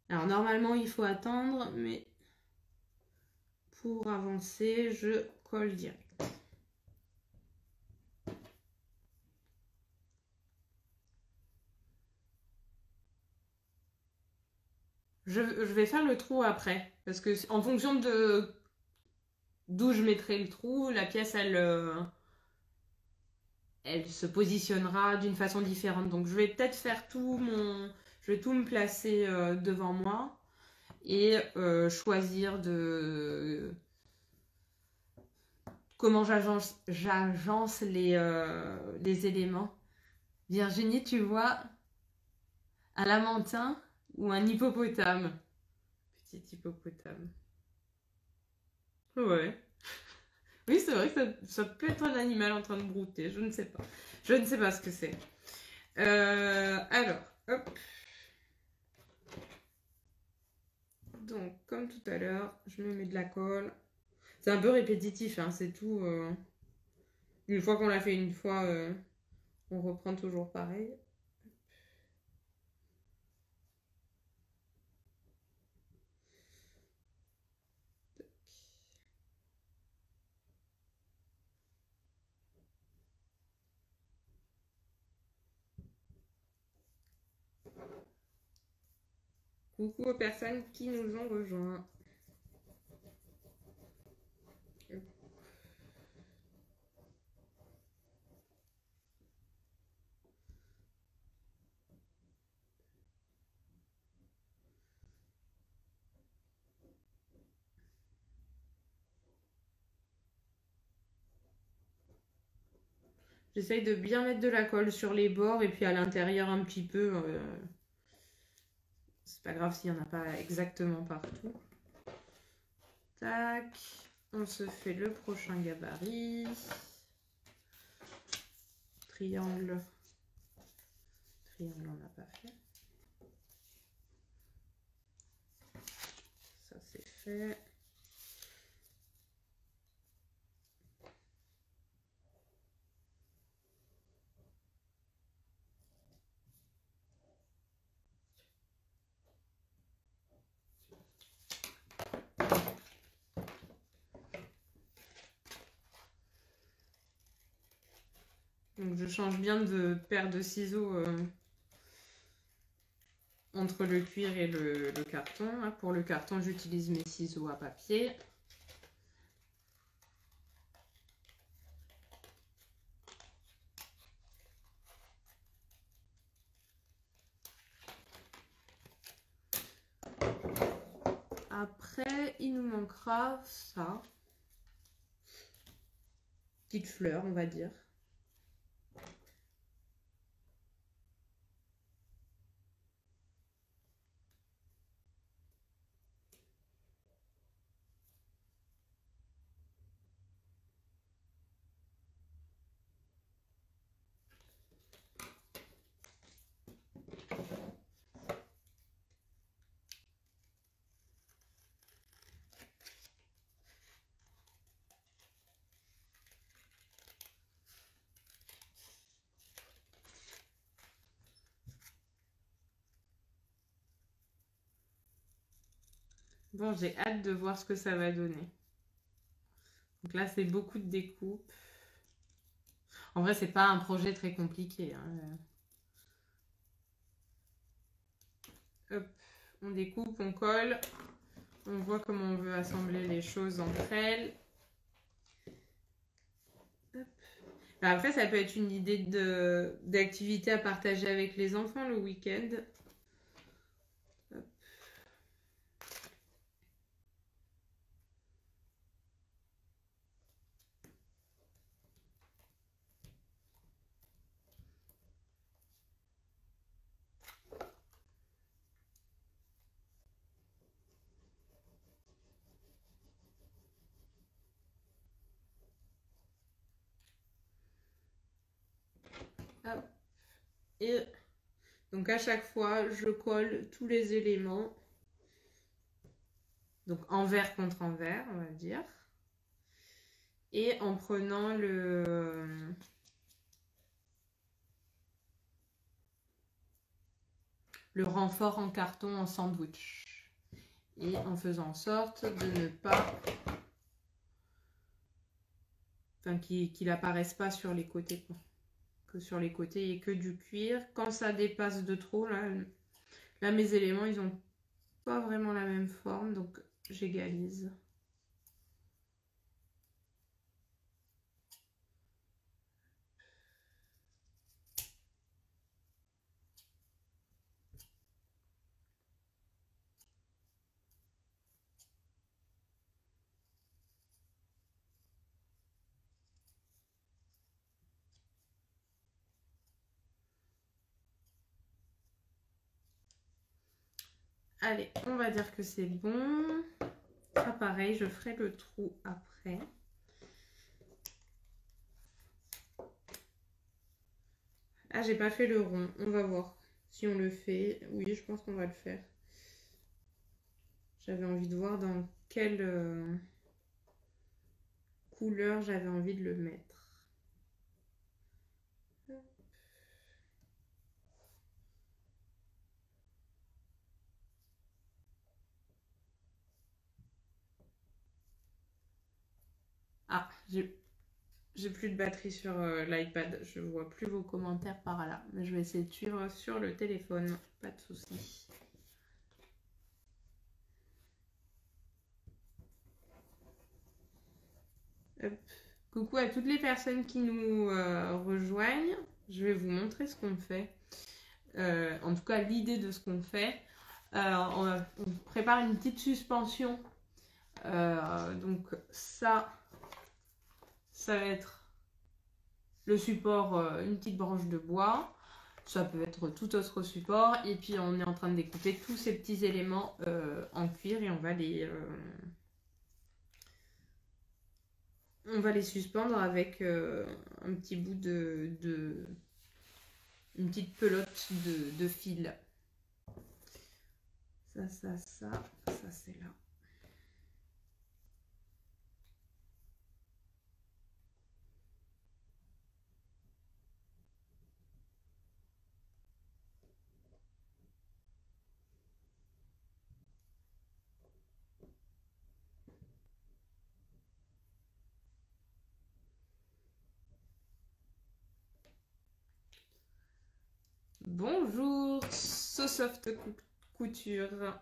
Alors normalement il faut attendre, mais pour avancer, je colle direct. Je vais faire le trou après, parce que en fonction de d'où je mettrai le trou, la pièce elle se positionnera d'une façon différente. Donc je vais peut-être faire je vais tout me placer devant moi et choisir comment j'agence les éléments. Virginie, tu vois un lamentin ou un hippopotame? Petit hippopotame. Ouais. Oui, c'est vrai que ça peut être un animal en train de brouter. Je ne sais pas. Je ne sais pas ce que c'est. Alors, hop. Donc, comme tout à l'heure, je me mets de la colle. C'est un peu répétitif, hein, c'est tout. Une fois qu'on l'a fait une fois, On reprend toujours pareil. Coucou aux personnes qui nous ont rejoints. J'essaye de bien mettre de la colle sur les bords et puis à l'intérieur un petit peu. C'est pas grave s'il n'y en a pas exactement partout. Tac. On se fait le prochain gabarit. Triangle. Triangle, on n'a pas fait. Ça, c'est fait. Donc je change bien de paire de ciseaux entre le cuir et le carton. Pour le carton, j'utilise mes ciseaux à papier. Après, il nous manquera ça. Petite fleur, on va dire. Bon, j'ai hâte de voir ce que ça va donner. Donc là, c'est beaucoup de découpe. En vrai, c'est pas un projet très compliqué. Hop, on découpe, on colle. On voit comment on veut assembler les choses entre elles. Hop. Après, ça peut être une idée d'activité à partager avec les enfants le week-end. Hop. Et donc à chaque fois, je colle tous les éléments. Donc envers contre envers, on va dire. Et en prenant le renfort en carton en sandwich. Et en faisant en sorte de ne pas... Enfin, qu'il n'apparaisse pas sur les côtés. Que sur les côtés, il n'y ait que du cuir. Quand ça dépasse de trop, là mes éléments, ils n'ont pas vraiment la même forme. Donc, j'égalise. Allez, on va dire que c'est bon. Ça, pareil, je ferai le trou après. Ah, j'ai pas fait le rond. On va voir si on le fait. Oui, je pense qu'on va le faire. J'avais envie de voir dans quelle couleur j'avais envie de le mettre. Ah, j'ai plus de batterie sur l'iPad. Je vois plus vos commentaires par là. Mais je vais essayer de suivre sur le téléphone. Pas de souci. Hop. Coucou à toutes les personnes qui nous rejoignent. Je vais vous montrer ce qu'on fait. En tout cas, l'idée de ce qu'on fait. On prépare une petite suspension. Donc ça va être le support, une petite branche de bois. Ça peut être tout autre support. Et puis on est en train de découper tous ces petits éléments en cuir et on va les suspendre avec un petit bout une petite pelote de fil. Ça c'est là. Bonjour, So Soft Couture.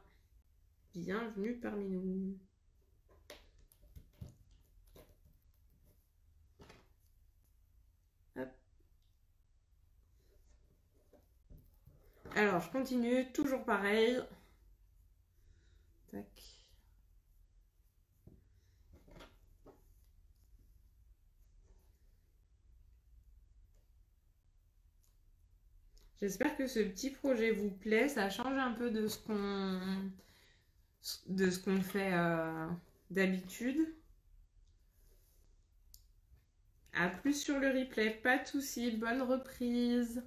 Bienvenue parmi nous. Hop. Alors, je continue, toujours pareil. Tac. J'espère que ce petit projet vous plaît. Ça change un peu de ce qu'on fait d'habitude. À plus sur le replay, pas de soucis, bonne reprise.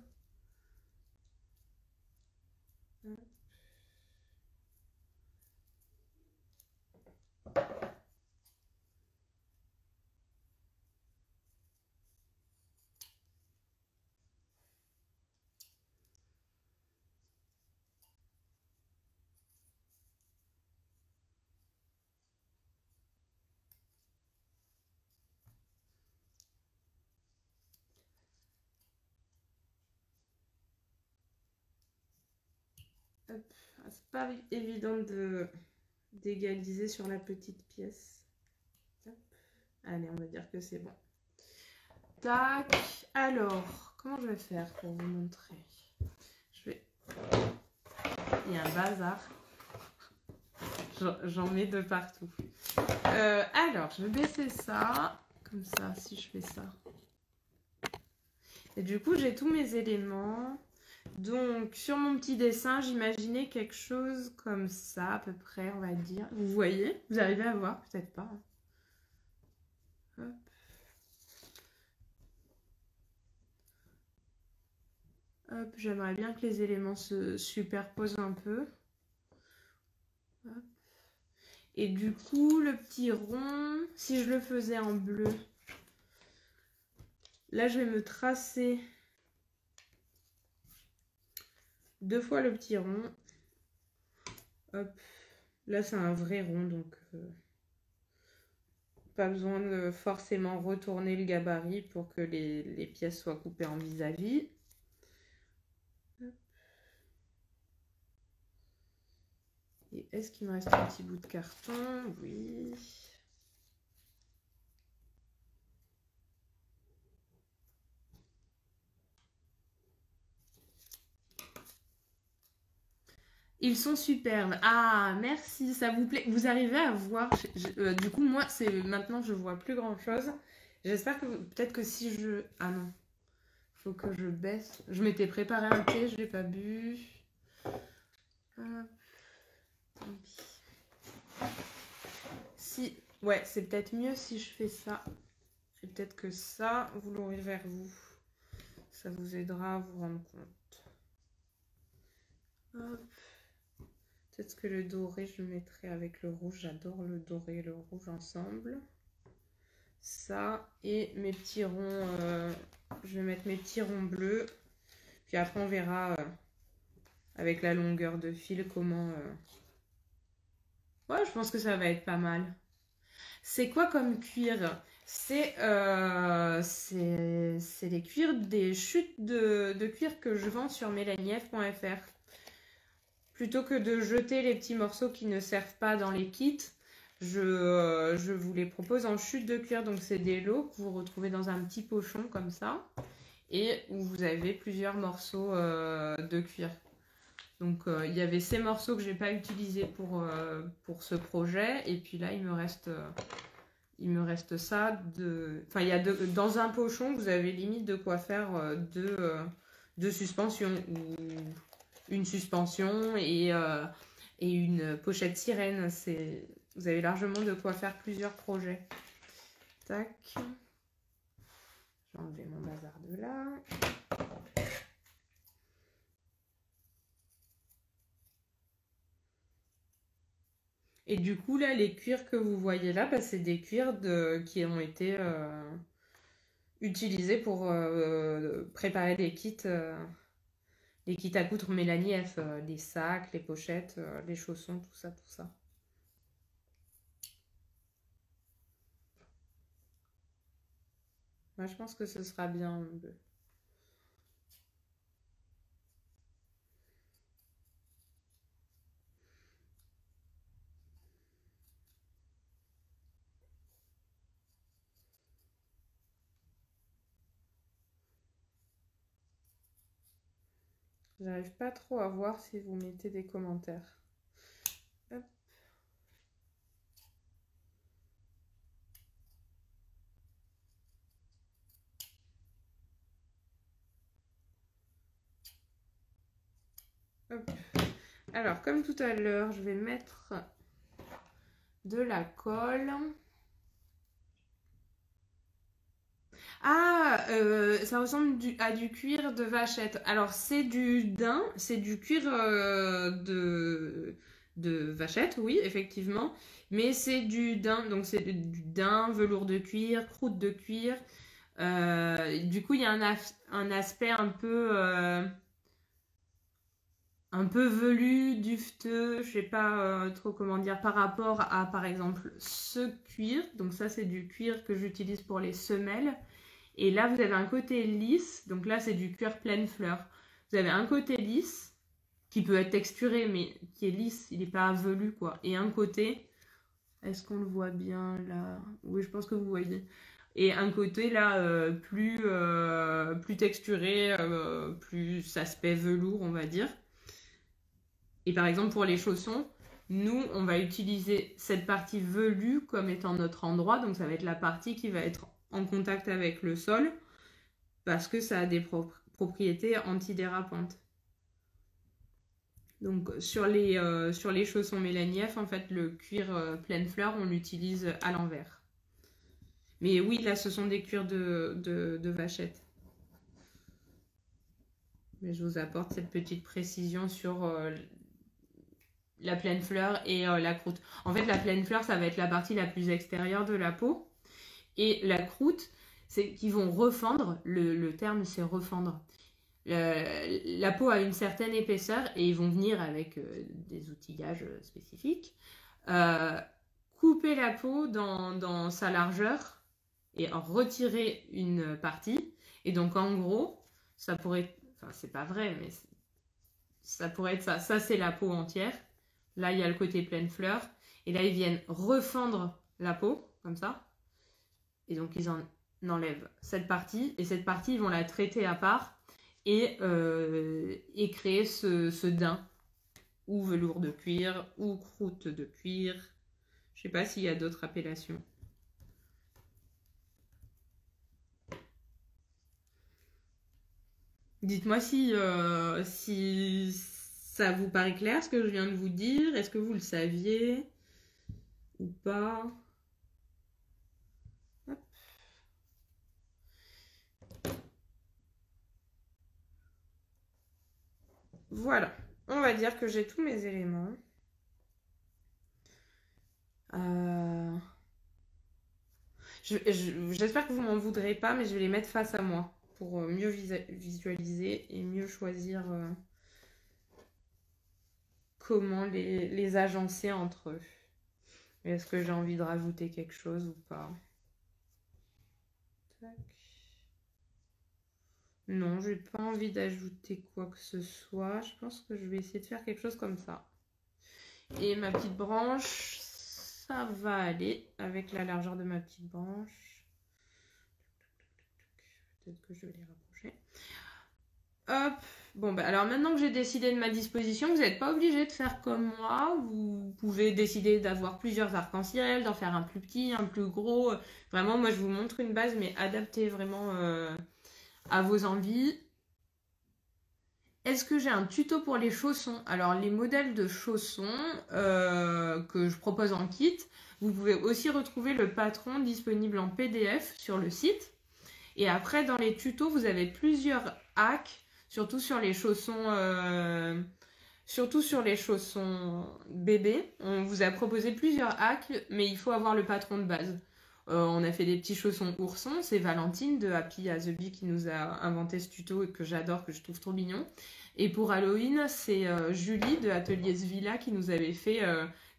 C'est pas évident d'égaliser sur la petite pièce. Hop. Allez, on va dire que c'est bon. Tac. Alors, comment je vais faire pour vous montrer? Il y a un bazar. J'en mets de partout. Alors, je vais baisser ça. Comme ça, si je fais ça. Et du coup, j'ai tous mes éléments. Donc, sur mon petit dessin, j'imaginais quelque chose comme ça, à peu près, on va dire. Vous voyez? Vous arrivez à voir? Peut-être pas. Hop. Hop, j'aimerais bien que les éléments se superposent un peu. Hop. Et du coup, le petit rond, si je le faisais en bleu, là, je vais me tracer 2 fois le petit rond. Hop. Là, c'est un vrai rond, donc pas besoin de forcément retourner le gabarit pour que les pièces soient coupées en vis-à-vis. Et est-ce qu'il me reste un petit bout de carton? Oui. Ils sont superbes. Ah, merci, ça vous plaît. Vous arrivez à voir. Du coup, moi, maintenant, je vois plus grand-chose. J'espère que peut-être que si je... Ah non. Faut que je baisse. Je m'étais préparé un thé, je l'ai pas bu. Tant pis. Si... Ouais, c'est peut-être mieux si je fais ça. Et peut-être que ça, vous l'aurez vers vous. Ça vous aidera à vous rendre compte. Hop. Peut-être que le doré, je le mettrai avec le rouge. J'adore le doré et le rouge ensemble. Ça et mes petits ronds. Je vais mettre mes petits ronds bleus. Puis après, on verra avec la longueur de fil comment... Ouais, je pense que ça va être pas mal. C'est quoi comme cuir? C'est les cuirs, des chutes de cuir que je vends sur mélanief.fr. Plutôt que de jeter les petits morceaux qui ne servent pas dans les kits, je vous les propose en chute de cuir. Donc c'est des lots que vous retrouvez dans un petit pochon comme ça et où vous avez plusieurs morceaux de cuir. Donc il y avait ces morceaux que j'ai pas utilisés pour ce projet et puis là il me reste ça enfin il y a dans un pochon vous avez limite de quoi faire deux suspensions ou une suspension et une pochette sirène. Vous avez largement de quoi faire plusieurs projets. Tac. Je vais enlever mon bazar de là. Et du coup, là, les cuirs que vous voyez là, bah, c'est des cuirs qui ont été utilisés pour préparer les kits à coudre Mélanie F, les sacs, les pochettes, les chaussons, tout ça, tout ça. Moi, je pense que ce sera bien. J'arrive pas trop à voir si vous mettez des commentaires. Hop. Hop. Alors, comme tout à l'heure, je vais mettre de la colle. Ah, ça ressemble à du cuir de vachette. Alors, c'est du daim, c'est du cuir de vachette, oui, effectivement. Mais c'est du daim, donc c'est du daim, velours de cuir, croûte de cuir. Du coup, il y a un aspect un peu velu, dufteux, je sais pas trop comment dire, par rapport à, par exemple, ce cuir. Donc ça, c'est du cuir que j'utilise pour les semelles. Et là, vous avez un côté lisse. Donc là, c'est du cuir pleine fleur. Vous avez un côté lisse, qui peut être texturé, mais qui est lisse. Il n'est pas velu, quoi. Et un côté... Est-ce qu'on le voit bien, là? Oui, je pense que vous voyez. Et un côté, là, plus texturé, plus aspect velours, on va dire. Et par exemple, pour les chaussons, nous, on va utiliser cette partie velue comme étant notre endroit. Donc, ça va être la partie qui va être en contact avec le sol parce que ça a des propriétés antidérapantes. Donc, sur les chaussons Mélanie F, en fait, le cuir pleine fleur, on l'utilise à l'envers. Mais oui, là, ce sont des cuirs de vachette. Mais je vous apporte cette petite précision sur la pleine fleur et la croûte. En fait, la pleine fleur, ça va être la partie la plus extérieure de la peau. Et la croûte, c'est qu'ils vont refendre. Le terme, c'est refendre. La peau a une certaine épaisseur et ils vont venir avec des outillages spécifiques. Couper la peau dans sa largeur et en retirer une partie. Et donc, en gros, ça pourrait... Enfin, c'est pas vrai, mais ça pourrait être ça. Ça, c'est la peau entière. Là, il y a le côté pleine fleur. Et là, ils viennent refendre la peau, comme ça. Et donc, ils en enlèvent cette partie. Et cette partie, ils vont la traiter à part et créer ce daim. Ou velours de cuir, ou croûte de cuir. Je ne sais pas s'il y a d'autres appellations. Dites-moi si ça vous paraît clair ce que je viens de vous dire. Est-ce que vous le saviez ou pas? Hop. Voilà, on va dire que j'ai tous mes éléments. J'espère que vous m'en voudrez pas, mais je vais les mettre face à moi pour mieux visualiser et mieux choisir comment les agencer entre eux. Est-ce que j'ai envie de rajouter quelque chose ou pas? Tac. Non, j'ai pas envie d'ajouter quoi que ce soit. Je pense que je vais essayer de faire quelque chose comme ça. Et ma petite branche, ça va aller avec la largeur de ma petite branche. Peut-être que je vais les rapprocher. Hop. Bon, bah, alors maintenant que j'ai décidé de ma disposition, vous n'êtes pas obligé de faire comme moi. Vous pouvez décider d'avoir plusieurs arcs-en-ciel, d'en faire un plus petit, un plus gros. Vraiment, moi, je vous montre une base, mais adaptée vraiment à vos envies. Est-ce que j'ai un tuto pour les chaussons? Alors, les modèles de chaussons que je propose en kit, vous pouvez aussi retrouver le patron disponible en PDF sur le site. Et après, dans les tutos, vous avez plusieurs hacks, surtout sur les chaussons bébés. On vous a proposé plusieurs hacks, mais il faut avoir le patron de base. On a fait des petits chaussons oursons. C'est Valentine de Happy as a Bee qui nous a inventé ce tuto et que j'adore, que je trouve trop mignon. Et pour Halloween, c'est Julie de Atelier Svilla qui nous avait fait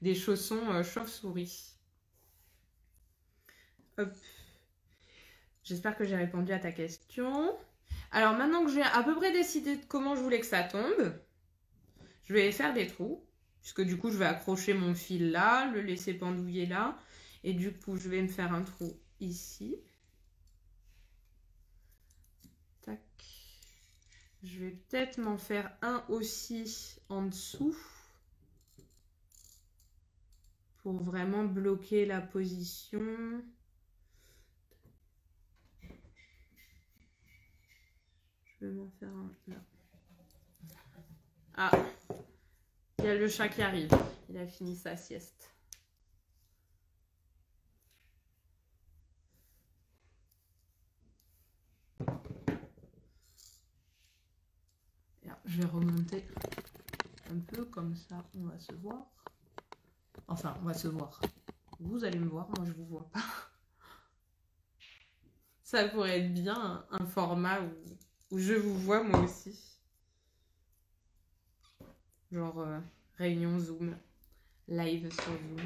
des chaussons chauve-souris. Hop. J'espère que j'ai répondu à ta question. Alors maintenant que j'ai à peu près décidé de comment je voulais que ça tombe, je vais faire des trous. Puisque du coup, je vais accrocher mon fil là, le laisser pendouiller là. Et du coup, je vais me faire un trou ici. Tac. Je vais peut-être m'en faire un aussi en dessous. Pour vraiment bloquer la position. Je vais m'en faire un là. Ah, il y a le chat qui arrive. Il a fini sa sieste. Je vais remonter un peu comme ça, on va se voir. Enfin, on va se voir. Vous allez me voir, moi je vous vois pas. Ça pourrait être bien un format où je vous vois moi aussi. Genre réunion Zoom, live sur Zoom.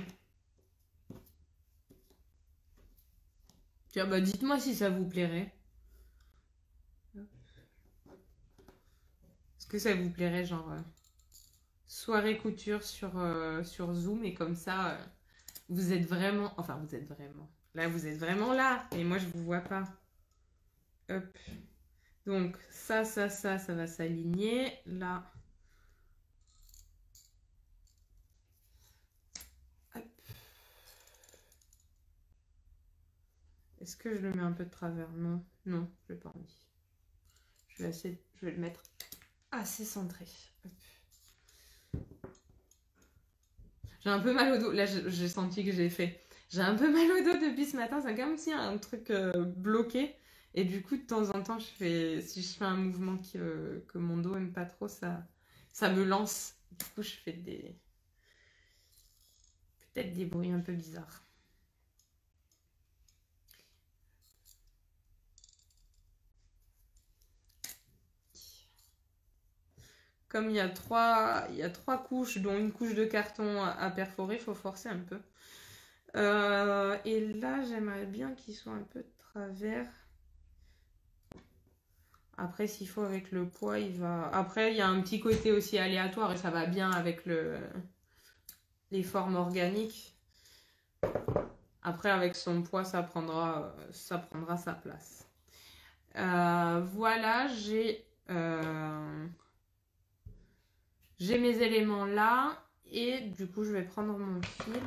Tiens, bah dites-moi si ça vous plairait. Est-ce que ça vous plairait, genre soirée couture sur Zoom et comme ça, vous êtes vraiment... Enfin, vous êtes vraiment... Là, vous êtes vraiment là. Et moi, je vous vois pas. Hop. Donc, ça va s'aligner. Là. Hop. Est-ce que je le mets un peu de travers? Non. Non, je n'ai pas envie. Je vais le mettre assez centré. Hop. J'ai un peu mal au dos. Là, j'ai senti que j'ai fait. J'ai un peu mal au dos depuis ce matin. C'est comme si un truc bloqué. Et du coup, de temps en temps, si je fais un mouvement que mon dos aime pas trop, ça me lance. Du coup, je fais peut-être des bruits un peu bizarres. Comme il y a trois couches, dont une couche de carton à perforer, il faut forcer un peu. Et là, j'aimerais bien qu'il soit un peu de travers. Après, s'il faut avec le poids, il va... Après, il y a un petit côté aussi aléatoire et ça va bien avec les formes organiques. Après, avec son poids, ça prendra sa place. Voilà, j'ai mes éléments là. Et du coup, je vais prendre mon fil.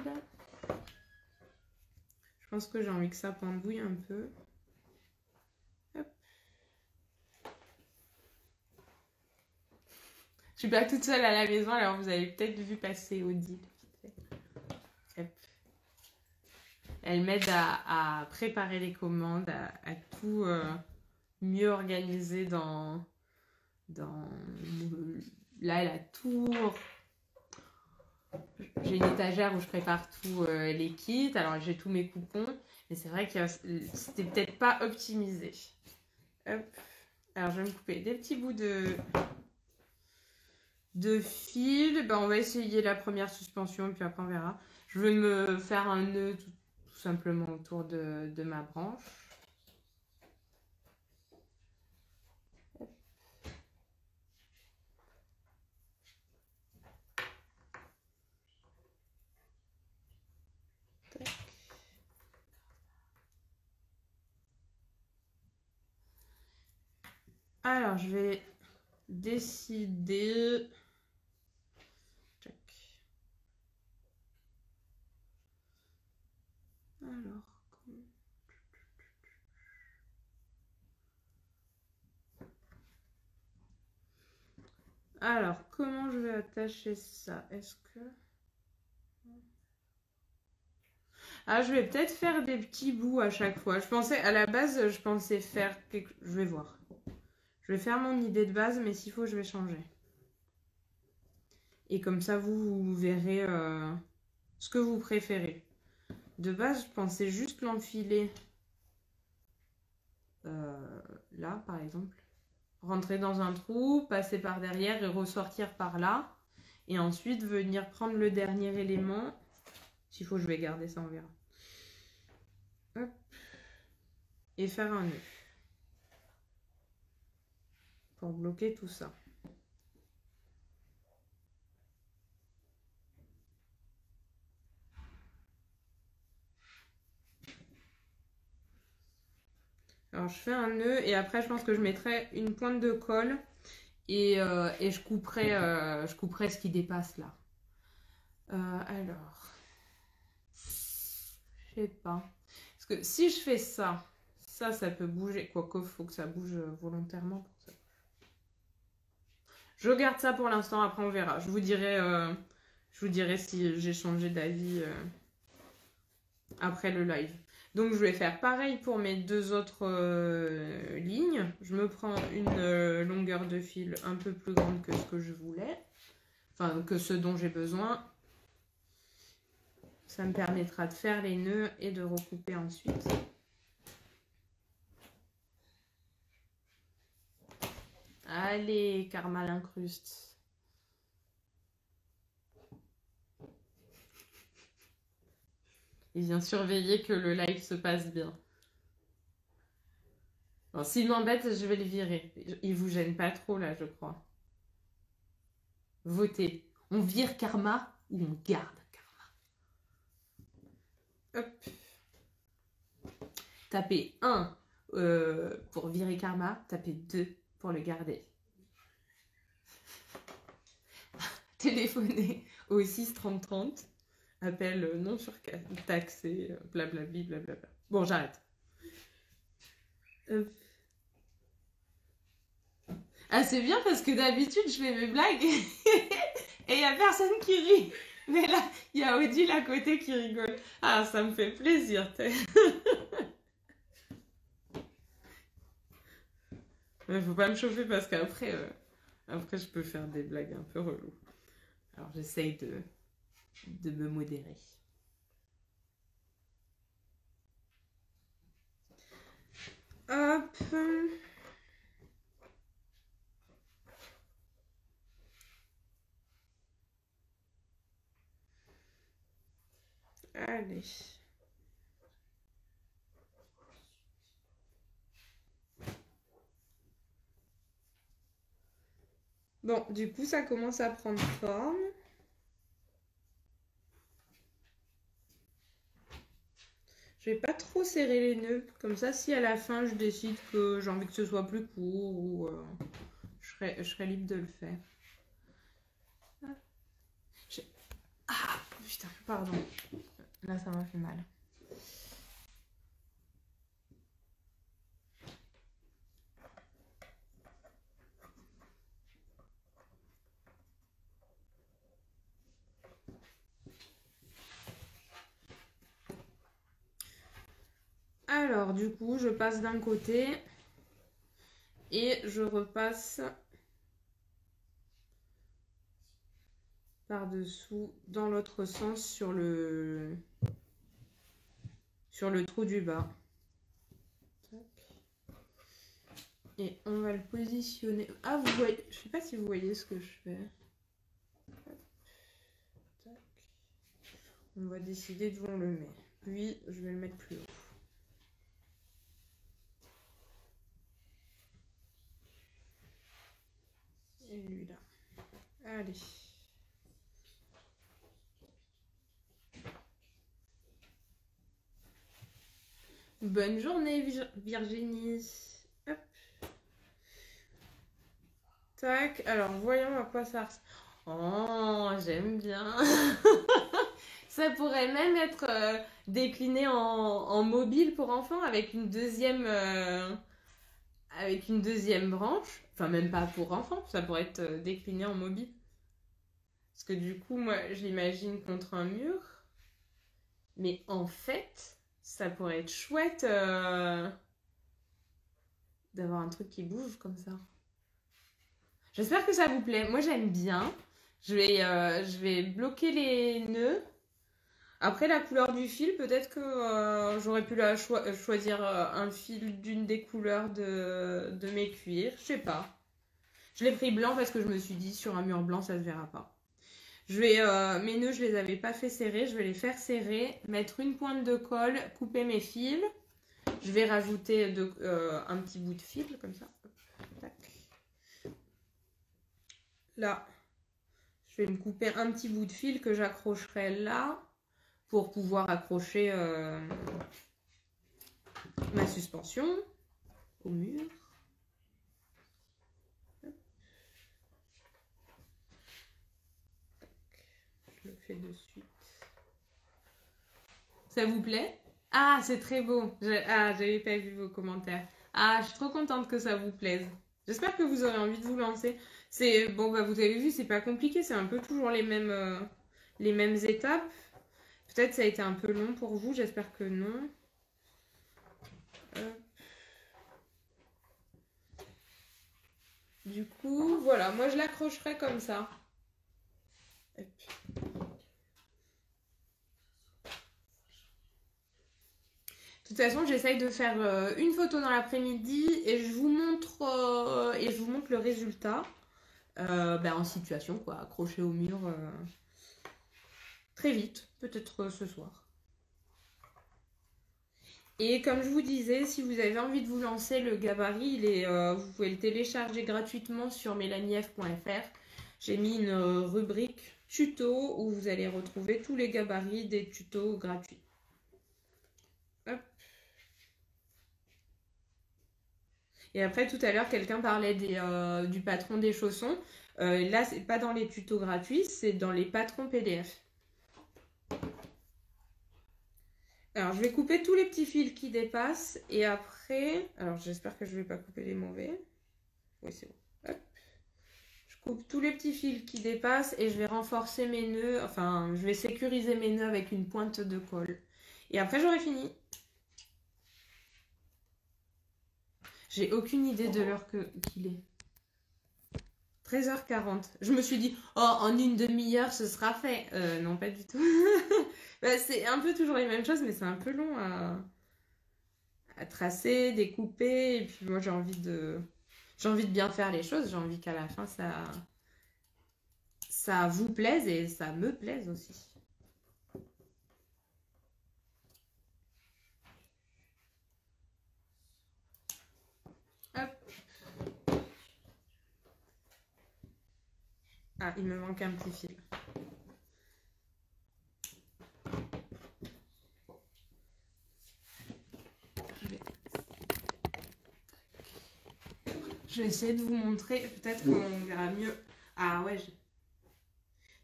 Je pense que j'ai envie que ça pendouille un peu. Hop. Je suis pas toute seule à la maison, alors vous avez peut-être vu passer Odile. Hop. Elle m'aide à préparer les commandes, à tout mieux organiser dans... Là, elle a tout... J'ai une étagère où je prépare tous les kits. Alors, j'ai tous mes coupons. Mais c'est vrai que c'était peut-être pas optimisé. Hop. Alors, je vais me couper des petits bouts de fil. Ben, on va essayer la première suspension, puis après, on verra. Je vais me faire un nœud tout simplement autour de ma branche. Alors, je vais décider... Check. Alors, comment je vais attacher ça? Est-ce que... Ah, je vais peut-être faire des petits bouts à chaque fois. Je pensais, à la base, je pensais faire quelque... Je vais voir. Je vais faire mon idée de base, mais s'il faut, je vais changer. Et comme ça, vous verrez ce que vous préférez. De base, je pensais juste l'enfiler là, par exemple. Rentrer dans un trou, passer par derrière et ressortir par là. Et ensuite, venir prendre le dernier élément. S'il faut, je vais garder ça, on verra. Hop. Et faire un nœud. Pour bloquer tout ça. Alors, je fais un nœud et après, je pense que je mettrai une pointe de colle et je couperai ce qui dépasse là. Alors, je sais pas. Parce que si je fais ça, ça peut bouger. Quoique, il faut que ça bouge volontairement pour ça. Je garde ça pour l'instant, après on verra. Je vous dirai si j'ai changé d'avis après le live. Donc je vais faire pareil pour mes deux autres lignes. Je me prends une longueur de fil un peu plus grande que ce que je voulais. Enfin, que ce dont j'ai besoin. Ça me permettra de faire les nœuds et de recouper ensuite. Allez, Karma l'incruste. Il vient surveiller que le live se passe bien. Bon, s'il m'embête, je vais le virer. Il vous gêne pas trop là, je crois. Votez. On vire Karma ou on garde Karma? Hop. Tapez 1 pour virer Karma. Tapez 2 pour le garder. Téléphonez au 6 30 30. Appel non surtaxé, blablabli, blablabla. Bon, j'arrête. Ah, c'est bien parce que d'habitude, je fais mes blagues et il n'y a personne qui rit. Mais là, il y a Odile à côté qui rigole. Ah, ça me fait plaisir. Mais faut pas me chauffer parce qu'après, après, je peux faire des blagues un peu reloues. Alors, j'essaye de me modérer. Hop. Allez. Bon, du coup, ça commence à prendre forme. Je vais pas trop serrer les nœuds. Comme ça, si à la fin, je décide que j'ai envie que ce soit plus court ou je serai libre de le faire. Ah, putain, pardon. Là, ça m'a fait mal. Alors, du coup, je passe d'un côté et je repasse par-dessous dans l'autre sens sur le trou du bas. Et on va le positionner. Ah, vous voyez, je sais pas si vous voyez ce que je fais. On va décider d'où on le met. Lui, je vais le mettre plus haut. Et lui là. Allez. Bonne journée Virginie. Hop. Tac, alors voyons à quoi ça ressemble. Oh, j'aime bien. Ça pourrait même être décliné en mobile pour enfants avec une deuxième branche. Enfin, même pas pour enfants, ça pourrait être décliné en mobile. Parce que du coup, moi, je l'imagine contre un mur. Mais en fait, ça pourrait être chouette d'avoir un truc qui bouge comme ça. J'espère que ça vous plaît. Moi, j'aime bien. Je vais bloquer les nœuds. Après, la couleur du fil, peut-être que j'aurais pu choisir un fil d'une des couleurs de mes cuirs. Je sais pas. Je l'ai pris blanc parce que je me suis dit, sur un mur blanc, ça se verra pas. Mes nœuds, je les avais pas fait serrer. Je vais les faire serrer, mettre une pointe de colle, couper mes fils. Je vais rajouter un petit bout de fil, comme ça. Tac. Là, je vais me couper un petit bout de fil que j'accrocherai là pour pouvoir accrocher ma suspension au mur. Je le fais de suite. Ça vous plaît? Ah, c'est très beau. J'avais pas vu vos commentaires. Ah, je suis trop contente que ça vous plaise. J'espère que vous aurez envie de vous lancer. Bon, bah vous avez vu, c'est pas compliqué. C'est un peu toujours les mêmes étapes. Peut-être ça a été un peu long pour vous. J'espère que non. Du coup, voilà. Moi, je l'accrocherai comme ça. Hop. De toute façon, j'essaye de faire une photo dans l'après-midi et je vous montre le résultat en situation, quoi, accroché au mur très vite, peut-être ce soir. Et comme je vous disais, si vous avez envie de vous lancer, le gabarit, vous pouvez le télécharger gratuitement sur mélanief.fr. J'ai mis une rubrique tuto où vous allez retrouver tous les gabarits des tutos gratuits. Hop. Et après, tout à l'heure, quelqu'un parlait du patron des chaussons. Là, c'est pas dans les tutos gratuits, c'est dans les patrons PDF. Alors, je vais couper tous les petits fils qui dépassent. Et après, alors j'espère que je ne vais pas couper les mauvais. Oui, c'est bon. Hop. Je coupe tous les petits fils qui dépassent et je vais renforcer mes nœuds. Enfin, je vais sécuriser mes nœuds avec une pointe de colle. Et après, j'aurai fini. J'ai aucune idée de l'heure qu'il est. 13h40. Je me suis dit, oh, en une demi-heure, ce sera fait. Non, pas du tout. C'est un peu toujours les mêmes choses, mais c'est un peu long à tracer, découper. Et puis moi, j'ai envie de bien faire les choses. J'ai envie qu'à la fin, ça vous plaise et ça me plaise aussi. Hop. Ah, il me manque un petit fil. Je vais essayer de vous montrer. Peut-être qu'on verra mieux. Ah ouais.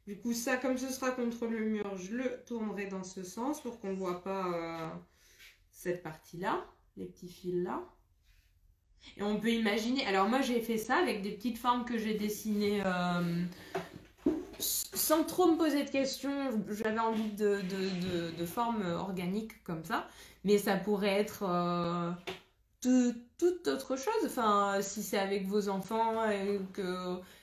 Du coup, ça, comme ce sera contre le mur, je le tournerai dans ce sens pour qu'on ne voit pas cette partie-là, les petits fils là. Et on peut imaginer... Alors moi, j'ai fait ça avec des petites formes que j'ai dessinées sans trop me poser de questions. J'avais envie de formes organiques comme ça. Mais ça pourrait être toute autre chose. Enfin, si c'est avec vos enfants et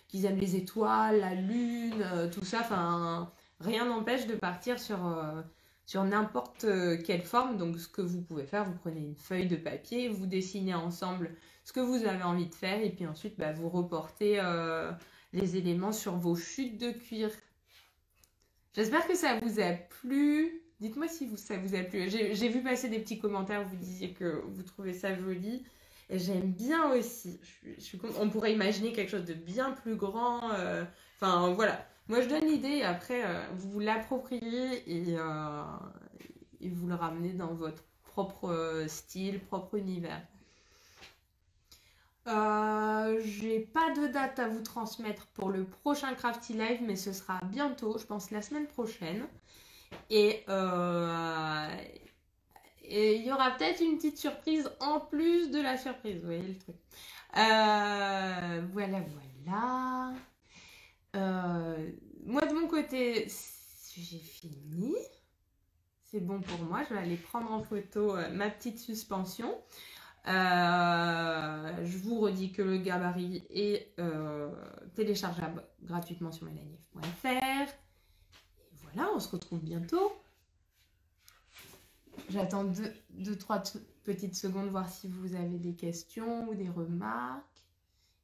qu'ils aiment les étoiles, la lune, tout ça. Enfin, rien n'empêche de partir sur n'importe quelle forme. Donc, ce que vous pouvez faire, vous prenez une feuille de papier, vous dessinez ensemble ce que vous avez envie de faire. Et puis ensuite, vous reportez les éléments sur vos chutes de cuir. J'espère que ça vous a plu. Dites-moi si ça vous a plu. J'ai vu passer des petits commentaires, vous disiez que vous trouvez ça joli. Et j'aime bien aussi. On pourrait imaginer quelque chose de bien plus grand. Enfin, voilà. Moi, je donne l'idée et après, vous vous l'appropriez et vous le ramenez dans votre propre style, propre univers. J'ai pas de date à vous transmettre pour le prochain Crafty Live, mais ce sera bientôt, je pense la semaine prochaine. Et il y aura peut-être une petite surprise en plus de la surprise, vous voyez le truc. Voilà, voilà. Moi de mon côté, j'ai fini. C'est bon pour moi, je vais aller prendre en photo ma petite suspension. Je vous redis que le gabarit est téléchargeable gratuitement sur melanif.fr. Et voilà, on se retrouve bientôt. J'attends 2-3 petites secondes, voir si vous avez des questions ou des remarques.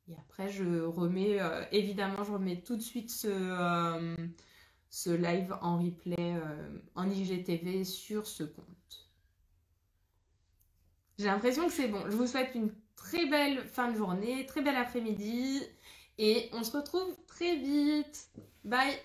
Et après, je remets, évidemment, je remets tout de suite ce live en replay en IGTV sur ce compte. J'ai l'impression que c'est bon. Je vous souhaite une très belle fin de journée, très bel après-midi. Et on se retrouve très vite. Bye!